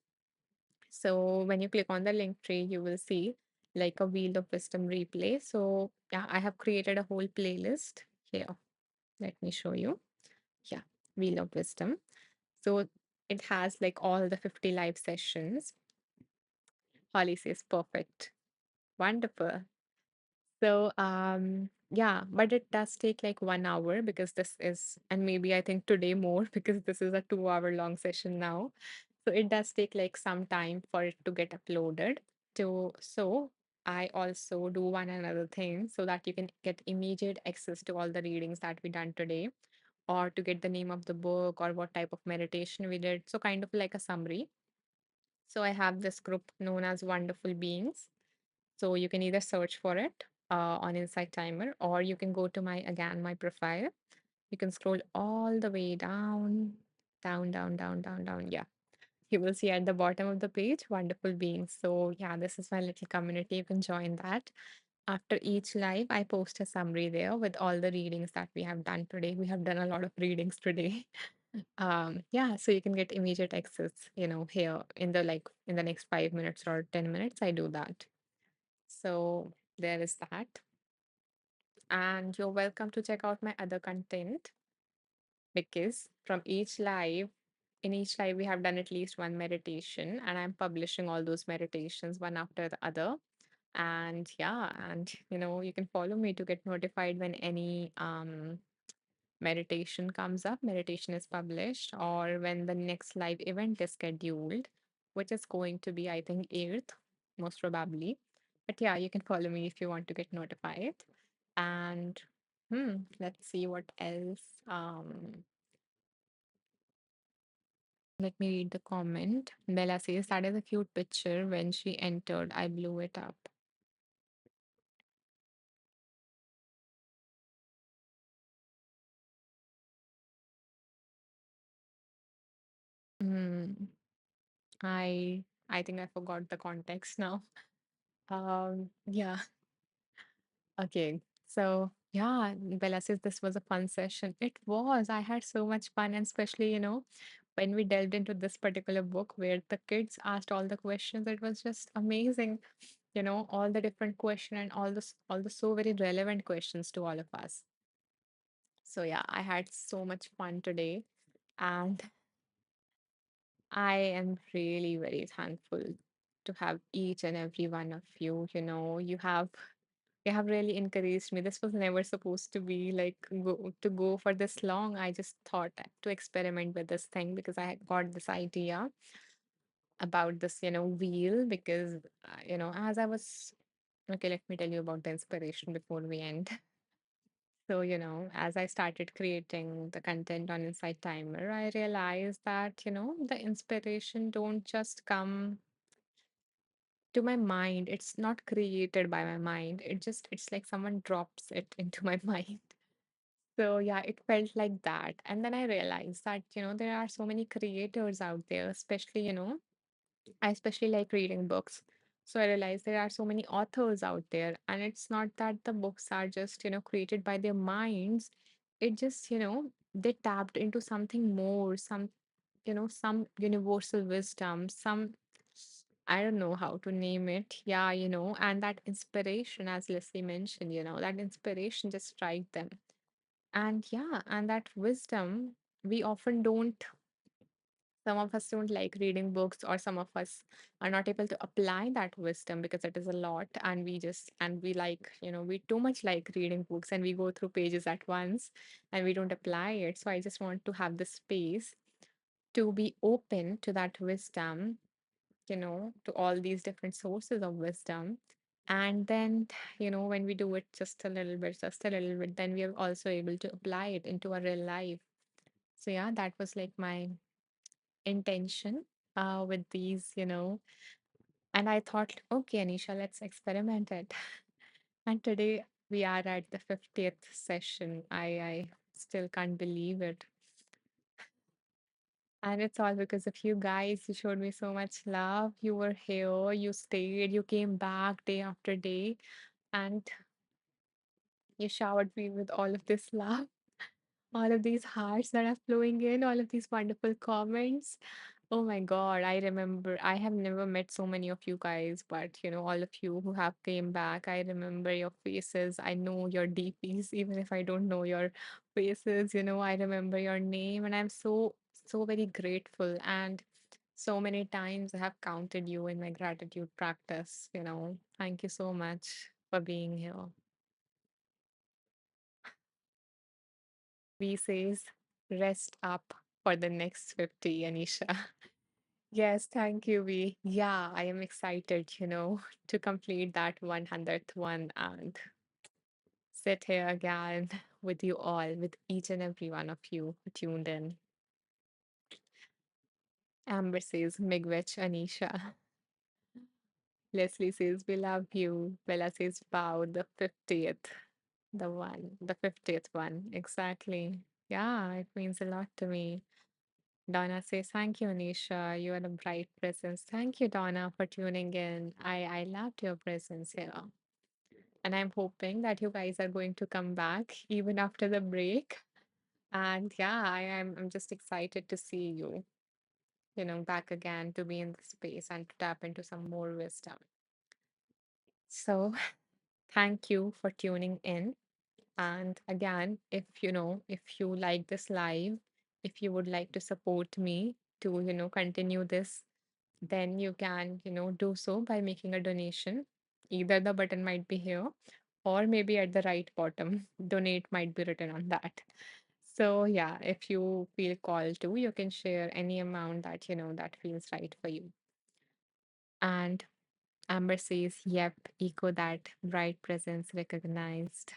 So when you click on the link tree, you will see like a Wheel of Wisdom replay. So yeah, I have created a whole playlist here. Let me show you. Yeah, Wheel of Wisdom. So it has like all the 50 live sessions. Holly says perfect. Wonderful. So, yeah, but it does take like 1 hour because this is, and maybe I think today more because this is a 2 hour long session now. So it does take like some time for it to get uploaded. So I also do one another thing so that you can get immediate access to all the readings that we done today, or to get the name of the book or what type of meditation we did. So kind of like a summary. So I have this group known as Wonderful Beings, so you can either search for it on Insight Timer, or you can go to my profile. You can scroll all the way down, down, down, down, down, down. Yeah. You will see at the bottom of the page, Wonderful Beings. So yeah, this is my little community. You can join that. After each live, I post a summary there with all the readings that we have done today. We have done a lot of readings today. Yeah, so you can get immediate access here in the next 5 minutes or 10 minutes. I do that. So there is that. And you're welcome to check out my other content, because in each live, we have done at least one meditation, and I'm publishing all those meditations one after the other. And yeah, and you can follow me to get notified when any meditation comes up, meditation is published, or when the next live event is scheduled, which is going to be, I think, 8th, most probably. But yeah, you can follow me if you want to get notified. And let's see what else. Let me read the comment. Bella says that is a cute picture. When she entered, I blew it up. Hmm. I I think I forgot the context now. Yeah. Okay. So yeah, Bella says this was a fun session. It was. I had so much fun, and especially, when we delved into this particular book where the kids asked all the questions, it was just amazing. All the different questions and all the so very relevant questions to all of us. So yeah, I had so much fun today, and I am really very thankful to have each and every one of you. You have really encouraged me. This was never supposed to be like go for this long. I just thought to experiment with this thing because I had got this idea about this, wheel because as I was okay, let me tell you about the inspiration before we end. So, as I started creating the content on Insight Timer, I realized that, the inspiration don't just come to my mind. It's not created by my mind. It's like someone drops it into my mind. So yeah, it felt like that. And then I realized that, there are so many creators out there, especially, I especially like reading books. So I realized there are so many authors out there, and it's not that the books are just, created by their minds. It just, they tapped into something more, some universal wisdom, some, I don't know how to name it. Yeah, and that inspiration, as Leslie mentioned, that inspiration just strike them. And yeah, and that wisdom, we often don't some of us don't like reading books, or some of us are not able to apply that wisdom because it is a lot, and we like, we too much like reading books and we go through pages at once and we don't apply it. So I just want to have the space to be open to that wisdom, to all these different sources of wisdom. And then, when we do it just a little bit, then we are also able to apply it into our real life. So yeah, that was like my intention with these, and I thought, okay, Anisha, let's experiment it. And today we are at the 50th session. I still can't believe it. And it's all because of you guys. You showed me so much love. You were here, you stayed, you came back day after day, and you showered me with all of this love, all of these hearts that are flowing in, all of these wonderful comments. Oh my God, I remember I have never met so many of you guys, but all of you who have came back, I remember your faces. I know your DPs, even if I don't know your faces, I remember your name, and I'm so very grateful. And so many times I have counted you in my gratitude practice. Thank you so much for being here. V says, rest up for the next 50, Anisha. Yes, thank you, V. Yeah, I am excited, to complete that 100th one and sit here again with you all, with each and every one of you who tuned in. Amber says, Migwech, Anisha. Leslie says, we love you. Bella says, wow, the 50th, the 50th one. Exactly. Yeah, it means a lot to me. Donna says, thank you, Anisha. You are a bright presence. Thank you, Donna, for tuning in. I loved your presence here. And I'm hoping that you guys are going to come back even after the break. And yeah, I'm just excited to see you, back again to be in the space and to tap into some more wisdom. So thank you for tuning in. And again, if you like this live, if you would like to support me to, continue this, then you can, do so by making a donation. Either the button might be here or maybe at the right bottom. Donate might be written on that. So, yeah, if you feel called to, you can share any amount that that feels right for you. And Amber says, yep, echo that bright presence recognized.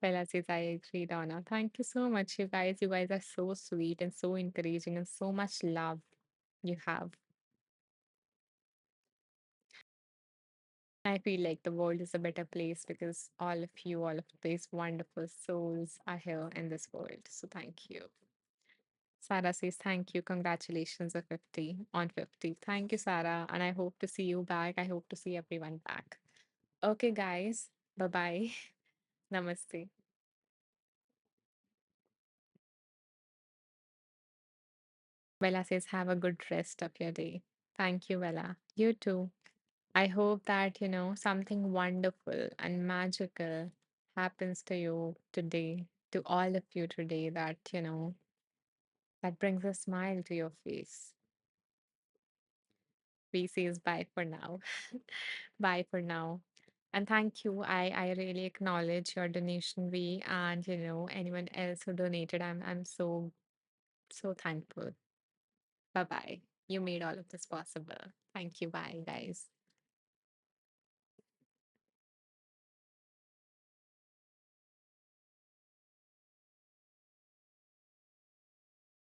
Bella says, I agree, Donna. Thank you so much, you guys. You guys are so sweet and so encouraging and so much love you have. I feel like the world is a better place because all of you, all of these wonderful souls are here in this world. So thank you. Sarah says, thank you. Congratulations on 50. Thank you, Sarah. And I hope to see you back. I hope to see everyone back. Okay, guys. Bye bye. Namaste. Bella says, have a good rest of your day. Thank you, Bella. You too. I hope that, something wonderful and magical happens to you today, to all of you today, that brings a smile to your face. V says bye for now. Bye for now. And thank you. I really acknowledge your donation, V, and anyone else who donated. I'm so thankful. Bye bye. You made all of this possible. Thank you. Bye, guys.